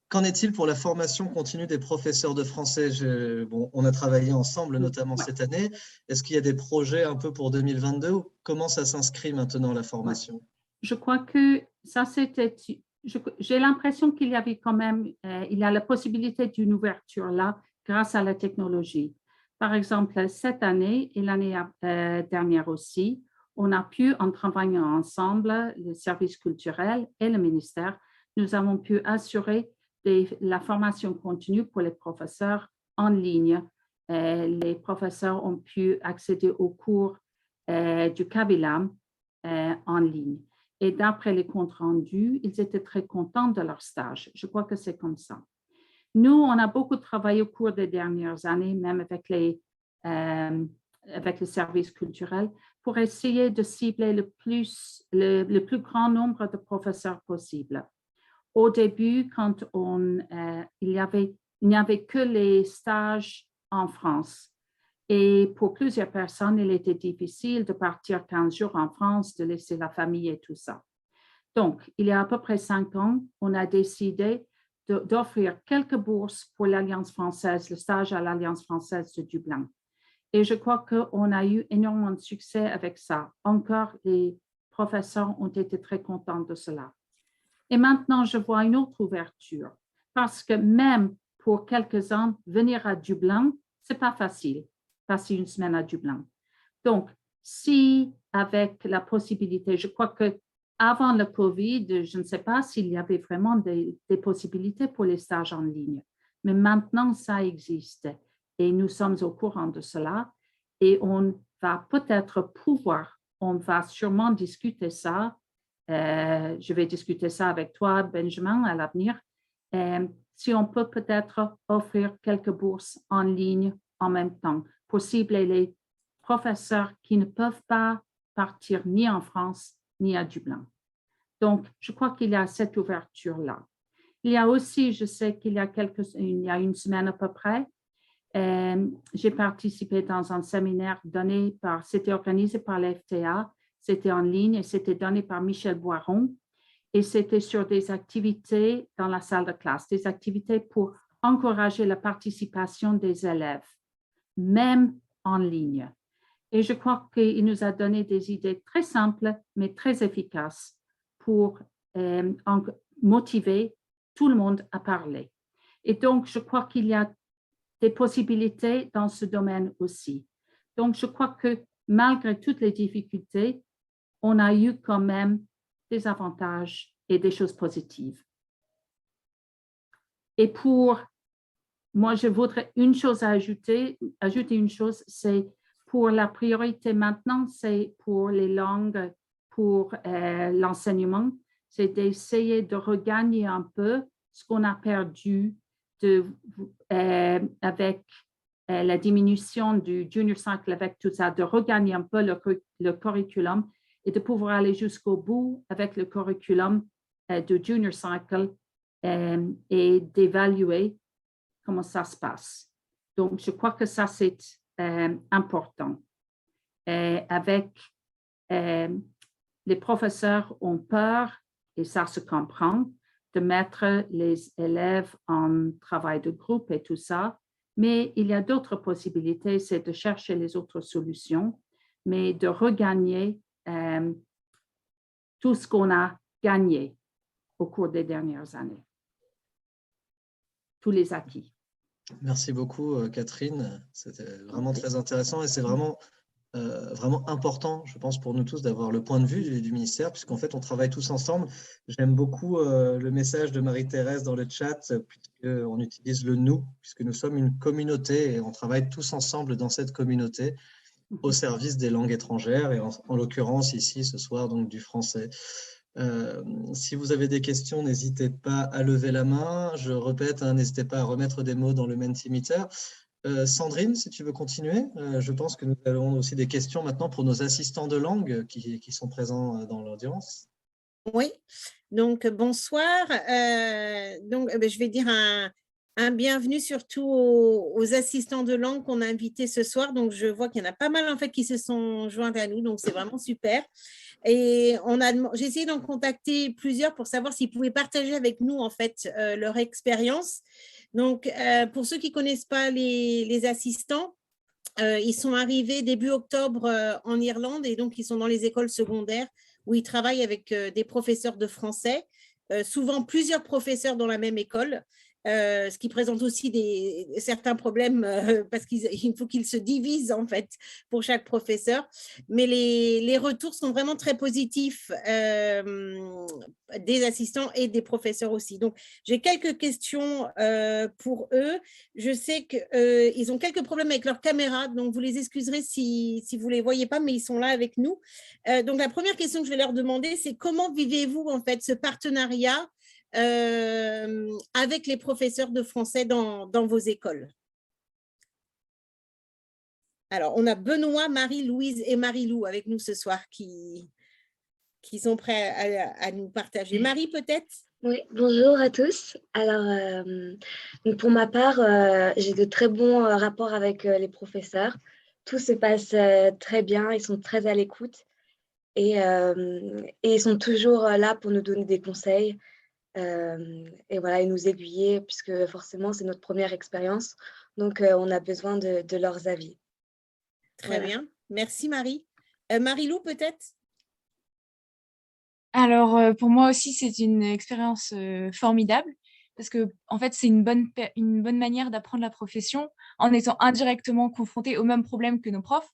Qu'en est-il pour la formation continue des professeurs de français? Bon, on a travaillé ensemble, notamment cette année. Est-ce qu'il y a des projets un peu pour 2022? Comment ça s'inscrit maintenant, la formation? Je crois que ça, c'était... J'ai l'impression qu'il y avait quand même, il y a la possibilité d'une ouverture là grâce à la technologie. Par exemple, cette année et l'année dernière aussi, on a pu, en travaillant ensemble, le service culturel et le ministère, nous avons pu assurer la formation continue pour les professeurs en ligne. Les professeurs ont pu accéder aux cours du CABILAM en ligne. Et d'après les comptes rendus, ils étaient très contents de leur stage. Je crois que c'est comme ça. Nous, on a beaucoup travaillé au cours des dernières années, même avec les services culturels, pour essayer de cibler le plus grand nombre de professeurs possible. Au début, quand il n'y avait que les stages en France. Et pour plusieurs personnes, il était difficile de partir 15 jours en France, de laisser la famille et tout ça. Donc, il y a à peu près 5 ans, on a décidé d'offrir quelques bourses pour l'Alliance française, le stage à l'Alliance française de Dublin. Et je crois qu'on a eu énormément de succès avec ça. Encore, les professeurs ont été très contents de cela. Et maintenant, je vois une autre ouverture, parce que même pour quelques-uns, venir à Dublin, ce n'est pas facile. Passer une semaine à Dublin. Donc, si avec la possibilité, je crois qu'avant le COVID, je ne sais pas s'il y avait vraiment des possibilités pour les stages en ligne, mais maintenant, ça existe et nous sommes au courant de cela et on va peut-être pouvoir, on va sûrement discuter ça, je vais discuter ça avec toi, Benjamin, à l'avenir, si on peut peut-être offrir quelques bourses en ligne en même temps, pour cibler les professeurs qui ne peuvent pas partir ni en France ni à Dublin. Donc, je crois qu'il y a cette ouverture-là. Il y a aussi, je sais qu'il y a une semaine à peu près, j'ai participé dans un séminaire c'était organisé par l'FTA, c'était en ligne et c'était donné par Michel Boiron. et c'était sur des activités dans la salle de classe, des activités pour encourager la participation des élèves, même en ligne. Et je crois qu'il nous a donné des idées très simples, mais très efficaces pour motiver tout le monde à parler. Et donc, je crois qu'il y a des possibilités dans ce domaine aussi. Donc, je crois que malgré toutes les difficultés, on a eu quand même des avantages et des choses positives. Et moi, je voudrais ajouter une chose, c'est pour la priorité maintenant, c'est pour les langues, pour l'enseignement, c'est d'essayer de regagner un peu ce qu'on a perdu avec la diminution du Junior Cycle, avec tout ça, de regagner un peu le curriculum et de pouvoir aller jusqu'au bout avec le curriculum du Junior Cycle et d'évaluer comment ça se passe. Donc, je crois que ça, c'est important. Les professeurs ont peur, et ça se comprend, de mettre les élèves en travail de groupe et tout ça, mais il y a d'autres possibilités, c'est de chercher les autres solutions, mais de regagner tout ce qu'on a gagné au cours des dernières années, tous les acquis. Merci beaucoup, Catherine. C'était vraiment très intéressant et c'est vraiment important, je pense, pour nous tous d'avoir le point de vue du ministère, puisqu'en fait, on travaille tous ensemble. J'aime beaucoup le message de Marie-Thérèse dans le chat, puisqu'on utilise le « nous », puisque nous sommes une communauté et on travaille tous ensemble dans cette communauté au service des langues étrangères et en l'occurrence ici, ce soir, donc du français. Si vous avez des questions, n'hésitez pas à lever la main. Je répète, n'hésitez pas à remettre des mots dans le Mentimeter. Sandrine, si tu veux continuer, je pense que nous avons aussi des questions maintenant pour nos assistants de langue qui sont présents dans l'audience. Oui, donc bonsoir. Je vais dire un bienvenue surtout aux assistants de langue qu'on a invités ce soir. Donc, je vois qu'il y en a pas mal en fait qui se sont joints à nous, donc c'est vraiment super. Et j'ai essayé d'en contacter plusieurs pour savoir s'ils pouvaient partager avec nous en fait leur expérience. Donc, pour ceux qui ne connaissent pas les assistants, ils sont arrivés début octobre en Irlande et donc ils sont dans les écoles secondaires où ils travaillent avec des professeurs de français, souvent plusieurs professeurs dans la même école. Ce qui présente aussi certains problèmes parce qu'il faut qu'ils se divisent en fait pour chaque professeur. Mais les retours sont vraiment très positifs des assistants et des professeurs aussi. Donc, j'ai quelques questions pour eux. Je sais qu'ils ont quelques problèmes avec leur caméra, donc vous les excuserez si vous ne les voyez pas, mais ils sont là avec nous. Donc, la première question que je vais leur demander, c'est comment vivez-vous en fait ce partenariat avec les professeurs de français dans vos écoles? Alors, on a Benoît, Marie-Louise et Marie-Lou avec nous ce soir qui sont prêts à nous partager. Marie, peut-être? Oui, bonjour à tous. Alors, pour ma part, j'ai de très bons rapports avec les professeurs. Tout se passe très bien, ils sont très à l'écoute et ils sont toujours là pour nous donner des conseils. Et voilà, et nous aiguiller, puisque forcément, c'est notre première expérience. Donc, on a besoin de leurs avis. Très bien. Merci, Marie. Marie-Lou, peut-être? Alors, pour moi aussi, c'est une expérience formidable parce que, en fait, c'est une bonne manière d'apprendre la profession en étant indirectement confronté aux mêmes problèmes que nos profs,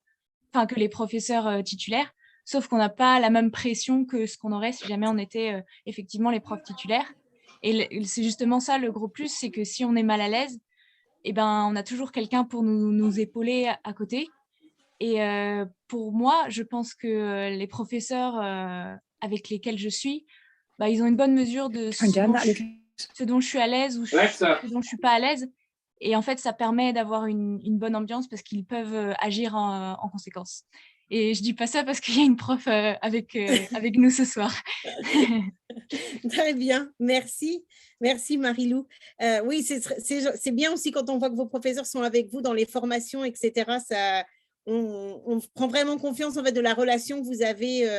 enfin, que les professeurs titulaires. Sauf qu'on n'a pas la même pression que ce qu'on aurait si jamais on était effectivement les profs titulaires. Et c'est justement ça le gros plus, c'est que si on est mal à l'aise, eh ben, on a toujours quelqu'un pour nous épauler à côté. Et pour moi, je pense que les professeurs avec lesquels je suis, ils ont une bonne mesure de ce dont je suis à l'aise ou ce dont je ne suis pas à l'aise. Et en fait, ça permet d'avoir une bonne ambiance parce qu'ils peuvent agir en conséquence. Et je ne dis pas ça parce qu'il y a une prof avec nous ce soir. Très bien, merci. Merci Marie-Lou. Oui, c'est bien aussi quand on voit que vos professeurs sont avec vous dans les formations, etc. on prend vraiment confiance en fait, de la relation que vous avez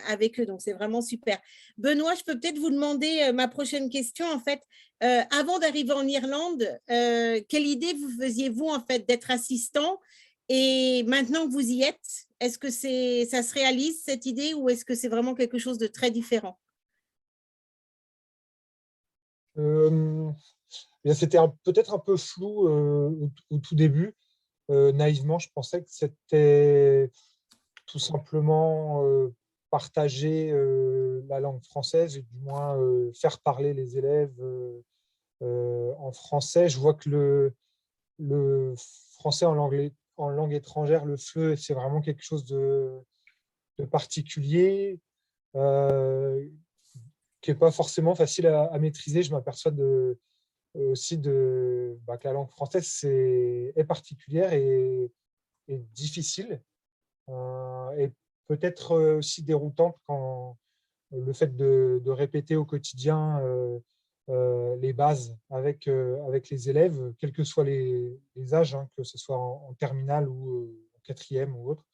avec eux. Donc, c'est vraiment super. Benoît, je peux peut-être vous demander ma prochaine question. En fait, avant d'arriver en Irlande, quelle idée vous faisiez-vous en fait, d'être assistant? Et maintenant que vous y êtes, est-ce que ça se réalise cette idée ou est-ce que c'est vraiment quelque chose de très différent? C'était peut-être un peu flou au tout début. Naïvement, je pensais que c'était tout simplement partager la langue française et du moins faire parler les élèves en français. Je vois que le français en langue étrangère, le FLE, c'est vraiment quelque chose de particulier, qui n'est pas forcément facile à maîtriser. Je m'aperçois aussi que la langue française est particulière et difficile, et peut-être aussi déroutante quand le fait de répéter au quotidien les bases avec les élèves, quels que soient les âges, hein, que ce soit en terminale ou en quatrième ou autre.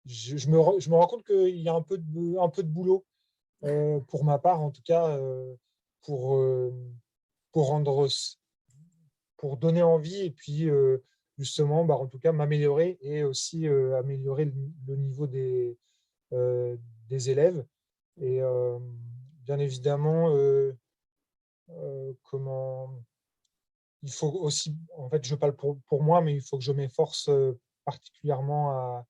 Je me rends compte qu'il y a un peu de boulot, pour ma part en tout cas, pour donner envie et puis justement, en tout cas, m'améliorer et aussi améliorer le niveau des élèves. Et bien évidemment, il faut aussi, en fait, je parle pour moi, mais il faut que je m'efforce particulièrement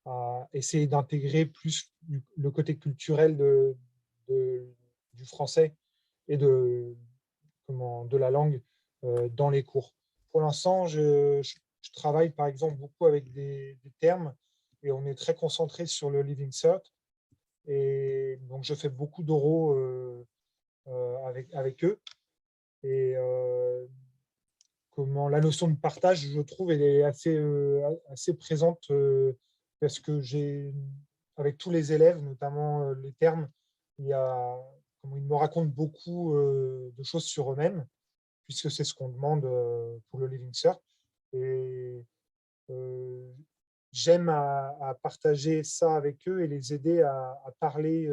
à essayer d'intégrer plus le côté culturel du français et de la langue dans les cours. Pour l'instant, je travaille par exemple beaucoup avec des termes et on est très concentré sur le Living Cert. Et donc, je fais beaucoup d'oraux avec eux. Et la notion de partage, je trouve, elle est assez présente parce que avec tous les élèves, notamment les termes, ils me racontent beaucoup de choses sur eux-mêmes, puisque c'est ce qu'on demande pour le Living Cert. Et j'aime à partager ça avec eux et les aider à parler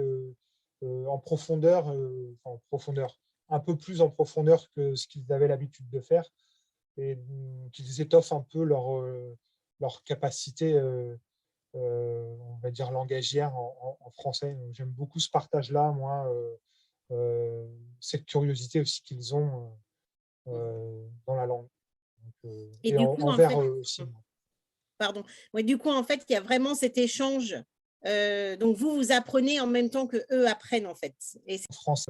en profondeur, un peu plus en profondeur que ce qu'ils avaient l'habitude de faire, et qu'ils étoffent un peu leur capacité, on va dire, langagière en français. J'aime beaucoup ce partage-là, moi, cette curiosité aussi qu'ils ont dans la langue. Et du coup, envers en fait, aussi. Pardon. Ouais, du coup, en fait, il y a vraiment cet échange. Donc, vous apprenez en même temps qu'eux apprennent, en fait. En France,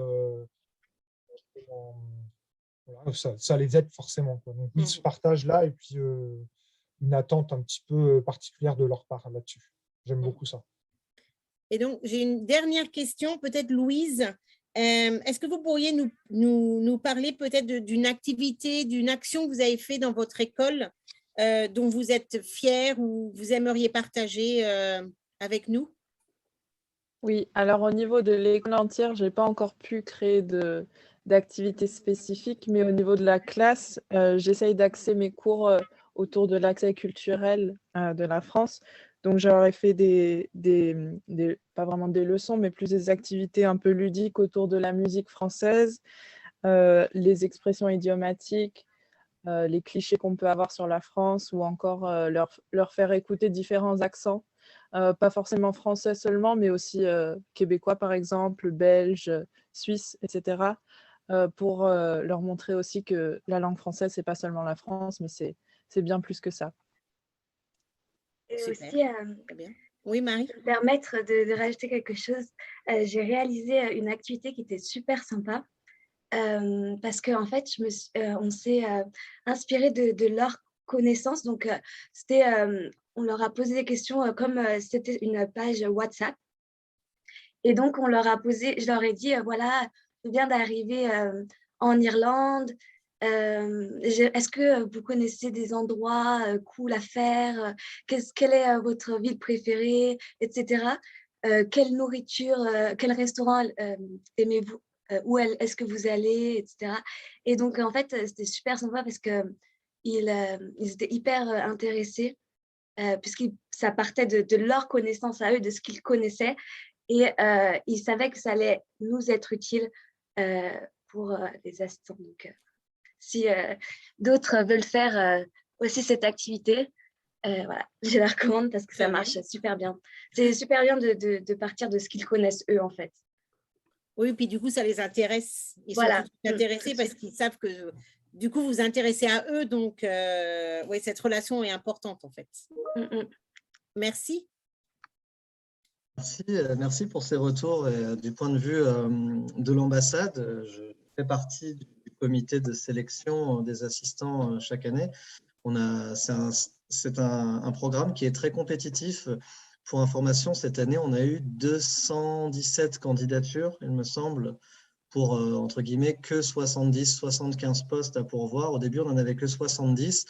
ça les aide forcément. Donc, oui, ce partage-là, et puis une attente un petit peu particulière de leur part là-dessus. J'aime beaucoup ça. Et donc, j'ai une dernière question, peut-être Louise. Est-ce que vous pourriez nous parler peut-être d'une activité, d'une action que vous avez fait dans votre école dont vous êtes fière ou vous aimeriez partager avec nous? Oui, alors au niveau de l'école entière, je n'ai pas encore pu créer d'activités spécifiques, mais au niveau de la classe, j'essaye d'axer mes cours autour de l'accès culturel de la France. Donc, j'aurais fait pas vraiment des leçons, mais plus des activités un peu ludiques autour de la musique française, les expressions idiomatiques, les clichés qu'on peut avoir sur la France, ou encore leur faire écouter différents accents, pas forcément français seulement, mais aussi québécois par exemple, belge, suisse, etc., pour leur montrer aussi que la langue française, c'est pas seulement la France, mais c'est bien plus que ça. Et Super. aussi, Très bien. Oui, Marie? me permettre de rajouter quelque chose. J'ai réalisé une activité qui était super sympa. Parce qu'en fait, on s'est inspiré de leurs connaissances. Donc, on leur a posé des questions comme c'était une page WhatsApp. Et donc, je leur ai dit, voilà, je viens d'arriver en Irlande. Est-ce que vous connaissez des endroits cool à faire? Quelle est votre ville préférée, etc. Quelle nourriture, quel restaurant aimez-vous? Où est-ce que vous allez, etc. Et donc, en fait, c'était super sympa parce que ils étaient hyper intéressés, puisque ça partait de leur connaissance à eux, de ce qu'ils connaissaient, et ils savaient que ça allait nous être utile pour les assistants. Donc, si d'autres veulent faire aussi cette activité, voilà, je la recommande parce que ça marche super bien. C'est super bien de partir de ce qu'ils connaissent eux, en fait. Oui, puis du coup, ça les intéresse. Ils sont Voilà. intéressés parce qu'ils savent que du coup, vous vous intéressez à eux. Donc, oui, cette relation est importante, en fait. Merci. Merci pour ces retours. Et, du point de vue de l'ambassade, je fais partie du comité de sélection des assistants chaque année. C'est un programme qui est très compétitif. Pour information, cette année, on a eu 217 candidatures, il me semble, pour, entre guillemets, que 70-75 postes à pourvoir. Au début, on n'en avait que 70,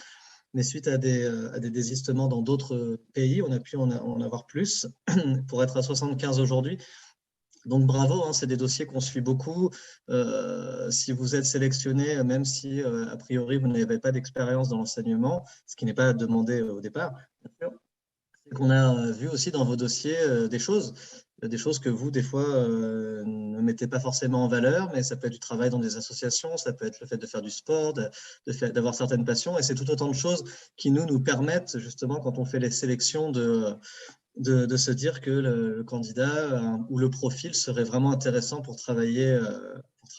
mais suite à des désistements dans d'autres pays, on a pu en avoir plus pour être à 75 aujourd'hui. Donc bravo, hein, c'est des dossiers qu'on suit beaucoup. Si vous êtes sélectionné, même si a priori vous n'avez pas d'expérience dans l'enseignement, ce qui n'est pas demandé au départ, bien sûr, c'est qu'on a vu aussi dans vos dossiers des choses que vous, des fois, ne mettez pas forcément en valeur, mais ça peut être du travail dans des associations, ça peut être le fait de faire du sport, d'avoir certaines passions, et c'est tout autant de choses qui nous permettent, justement, quand on fait les sélections, de se dire que le candidat ou le profil serait vraiment intéressant pour travailler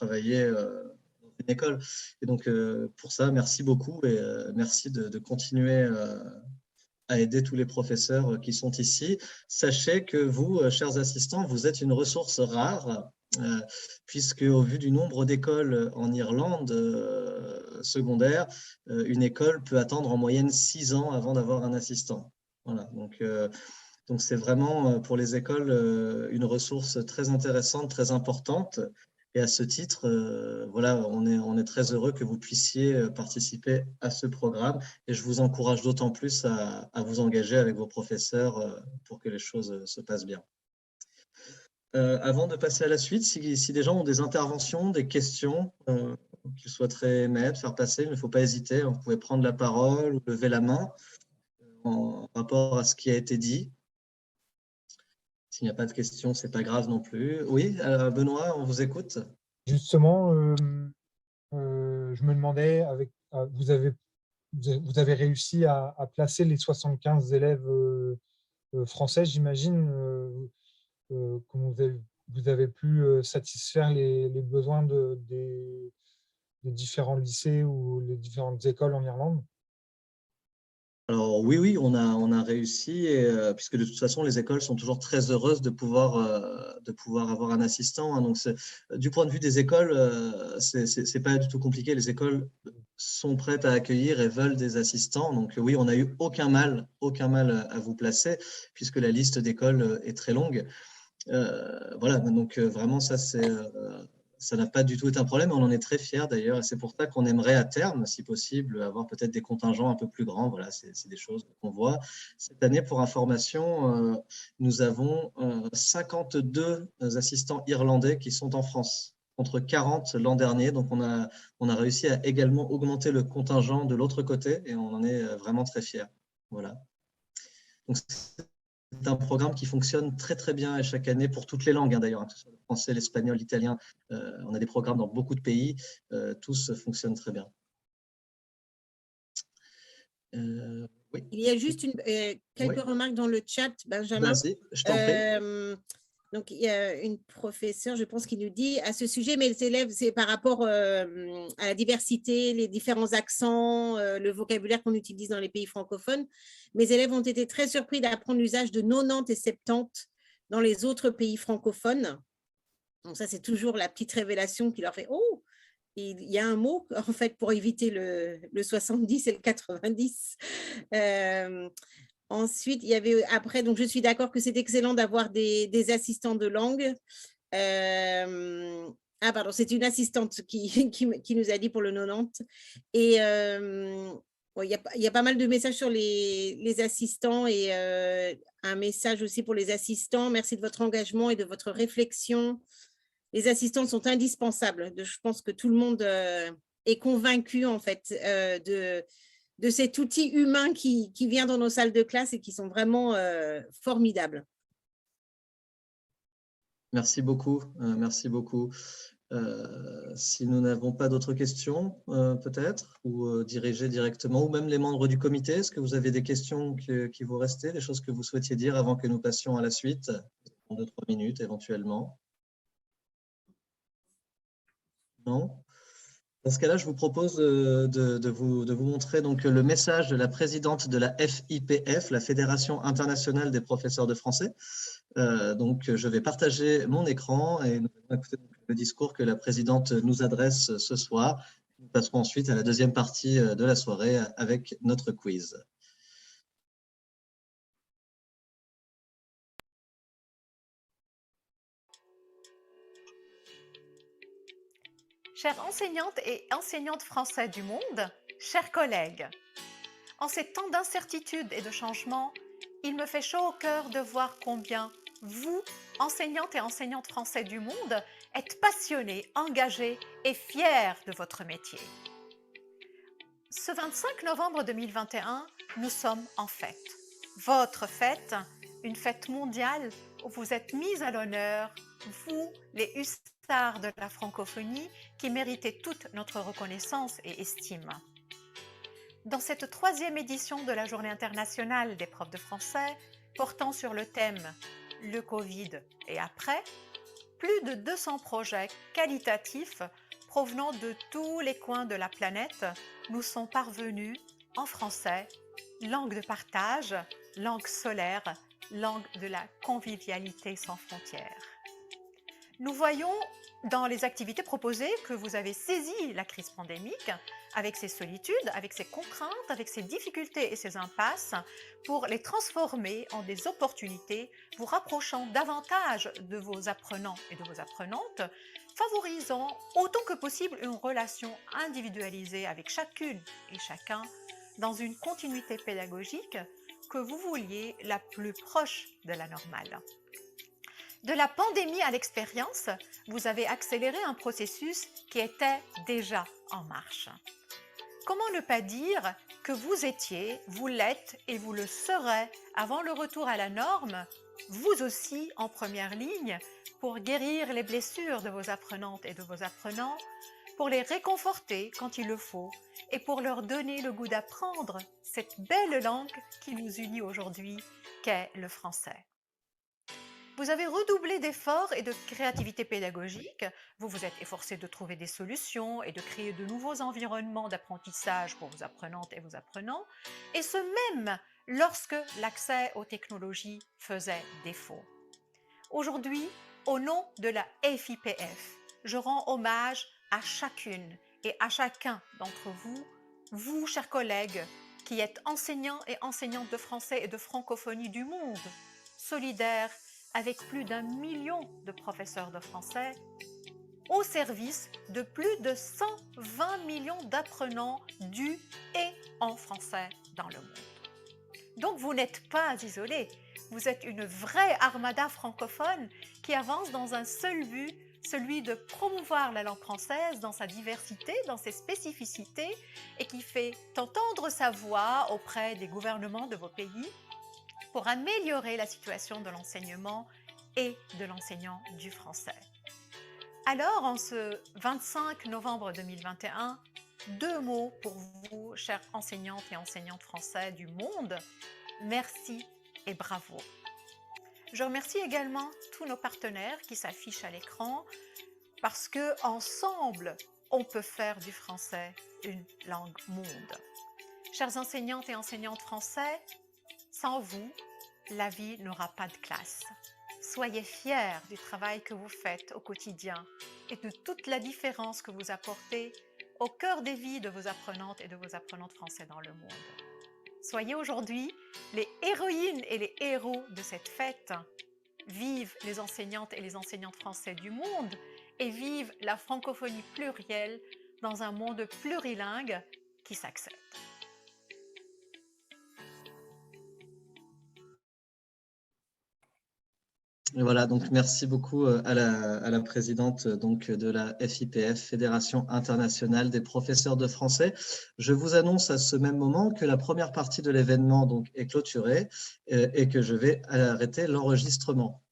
dans une école. Et donc, pour ça, merci beaucoup et merci de continuer à aider tous les professeurs qui sont ici. Sachez que vous, chers assistants, vous êtes une ressource rare, puisque au vu du nombre d'écoles en Irlande secondaire, une école peut attendre en moyenne 6 ans avant d'avoir un assistant. Voilà, donc c'est vraiment pour les écoles une ressource très intéressante, très importante. Et à ce titre, voilà, on est très heureux que vous puissiez participer à ce programme. Et je vous encourage d'autant plus à vous engager avec vos professeurs pour que les choses se passent bien. Avant de passer à la suite, si des gens ont des interventions, des questions qu'ils souhaiteraient mettre, faire passer, il ne faut pas hésiter. Vous pouvez prendre la parole ou lever la main en rapport à ce qui a été dit. S'il n'y a pas de questions, ce n'est pas grave non plus. Oui, Benoît, on vous écoute. Justement, je me demandais, vous avez réussi à placer les 75 élèves français, j'imagine. Comment vous avez pu satisfaire les besoins des différents lycées ou les différentes écoles en Irlande? Alors oui, on a réussi, puisque de toute façon, les écoles sont toujours très heureuses de pouvoir avoir un assistant. Hein. Donc, du point de vue des écoles, c'est pas du tout compliqué. Les écoles sont prêtes à accueillir et veulent des assistants. Donc oui, on n'a eu aucun mal à vous placer, puisque la liste d'écoles est très longue. Voilà, donc vraiment, ça n'a pas du tout été un problème, on en est très fiers d'ailleurs, et c'est pour ça qu'on aimerait à terme, si possible, avoir peut-être des contingents un peu plus grands. Voilà, c'est des choses qu'on voit. Cette année, pour information, nous avons 52 assistants irlandais qui sont en France, contre 40 l'an dernier. Donc, on a réussi à également augmenter le contingent de l'autre côté, et on en est vraiment très fiers. Voilà. Donc, c'est un programme qui fonctionne très très bien et chaque année pour toutes les langues, hein, d'ailleurs, hein, que ce soit le français, l'espagnol, l'italien. On a des programmes dans beaucoup de pays, tous fonctionnent très bien. Oui. Il y a juste quelques remarques dans le chat, Benjamin. Vas-y, je t'en prie. Donc, il y a une professeure, je pense, qui nous dit à ce sujet, mes élèves, c'est par rapport à la diversité, les différents accents, le vocabulaire qu'on utilise dans les pays francophones. Mes élèves ont été très surpris d'apprendre l'usage de 90 et 70 dans les autres pays francophones. Donc, ça, c'est toujours la petite révélation qui leur fait « Oh !» Il y a un mot, en fait, pour éviter le 70 et le 90. Ensuite, il y avait après, donc je suis d'accord que c'est excellent d'avoir des assistants de langue. Ah, pardon, c'est une assistante qui nous a dit pour le 90. Et bon, il y a pas mal de messages sur les assistants et un message aussi pour les assistants. Merci de votre engagement et de votre réflexion. Les assistants sont indispensables. Je pense que tout le monde est convaincu, en fait, cet outil humain qui vient dans nos salles de classe et qui sont vraiment formidables. Merci beaucoup. Merci beaucoup. Si nous n'avons pas d'autres questions, peut-être, ou dirigées directement, ou même les membres du comité, est-ce que vous avez des questions qui vous restaient, des choses que vous souhaitiez dire avant que nous passions à la suite, en 2-3 minutes éventuellement? Non? Dans ce cas-là, je vous propose de vous montrer donc le message de la présidente de la FIPF, la Fédération internationale des professeurs de français. Donc, je vais partager mon écran et nous allons écouter le discours que la présidente nous adresse ce soir. Nous passerons ensuite à la deuxième partie de la soirée avec notre quiz. Chères enseignantes et enseignantes français du monde, chers collègues, en ces temps d'incertitude et de changement, il me fait chaud au cœur de voir combien vous, enseignantes et enseignantes français du monde, êtes passionnés, engagés et fiers de votre métier. Ce 25 novembre 2021, nous sommes en fête. Votre fête, une fête mondiale où vous êtes mis à l'honneur, vous, les hussards de la francophonie, qui méritez toute notre reconnaissance et estime. Dans cette 3e édition de la Journée internationale des profs de français, portant sur le thème « Le Covid et après », plus de 200 projets qualitatifs provenant de tous les coins de la planète nous sont parvenus en français, langue de partage, langue solaire, langue de la convivialité sans frontières. Nous voyons dans les activités proposées que vous avez saisi la crise pandémique avec ses solitudes, avec ses contraintes, avec ses difficultés et ses impasses pour les transformer en des opportunités, vous rapprochant davantage de vos apprenants et de vos apprenantes, favorisant autant que possible une relation individualisée avec chacune et chacun dans une continuité pédagogique que vous vouliez la plus proche de la normale. De la pandémie à l'expérience, vous avez accéléré un processus qui était déjà en marche. Comment ne pas dire que vous étiez, vous l'êtes et vous le serez avant le retour à la norme, vous aussi en première ligne, pour guérir les blessures de vos apprenantes et de vos apprenants, pour les réconforter quand il le faut et pour leur donner le goût d'apprendre cette belle langue qui nous unit aujourd'hui, qu'est le français. Vous avez redoublé d'efforts et de créativité pédagogique, vous vous êtes efforcé de trouver des solutions et de créer de nouveaux environnements d'apprentissage pour vos apprenantes et vos apprenants, et ce même lorsque l'accès aux technologies faisait défaut. Aujourd'hui, au nom de la FIPF, je rends hommage à chacune et à chacun d'entre vous, vous, chers collègues, qui êtes enseignants et enseignantes de français et de francophonie du monde, solidaires avec plus d'1 million de professeurs de français, au service de plus de 120 millions d'apprenants du et en français dans le monde. Donc vous n'êtes pas isolés, vous êtes une vraie armada francophone qui avance dans un seul but, celui de promouvoir la langue française dans sa diversité, dans ses spécificités, et qui fait entendre sa voix auprès des gouvernements de vos pays pour améliorer la situation de l'enseignement et de l'enseignant du français. Alors, en ce 25 novembre 2021, 2 mots pour vous, chers enseignantes et enseignantes français du monde. Merci et bravo. Je remercie également tous nos partenaires qui s'affichent à l'écran parce qu'ensemble, on peut faire du français une langue monde. Chers enseignantes et enseignantes français, sans vous, la vie n'aura pas de classe. Soyez fiers du travail que vous faites au quotidien et de toute la différence que vous apportez au cœur des vies de vos apprenantes et de vos apprenantes français dans le monde. Soyez aujourd'hui les héroïnes et les héros de cette fête. Vive les enseignantes et les enseignantes français du monde et vive la francophonie plurielle dans un monde plurilingue qui s'accepte. Et voilà, donc merci beaucoup à la présidente donc, de la FIPF, Fédération internationale des professeurs de français. Je vous annonce à ce même moment que la première partie de l'événement donc est clôturée et que je vais arrêter l'enregistrement.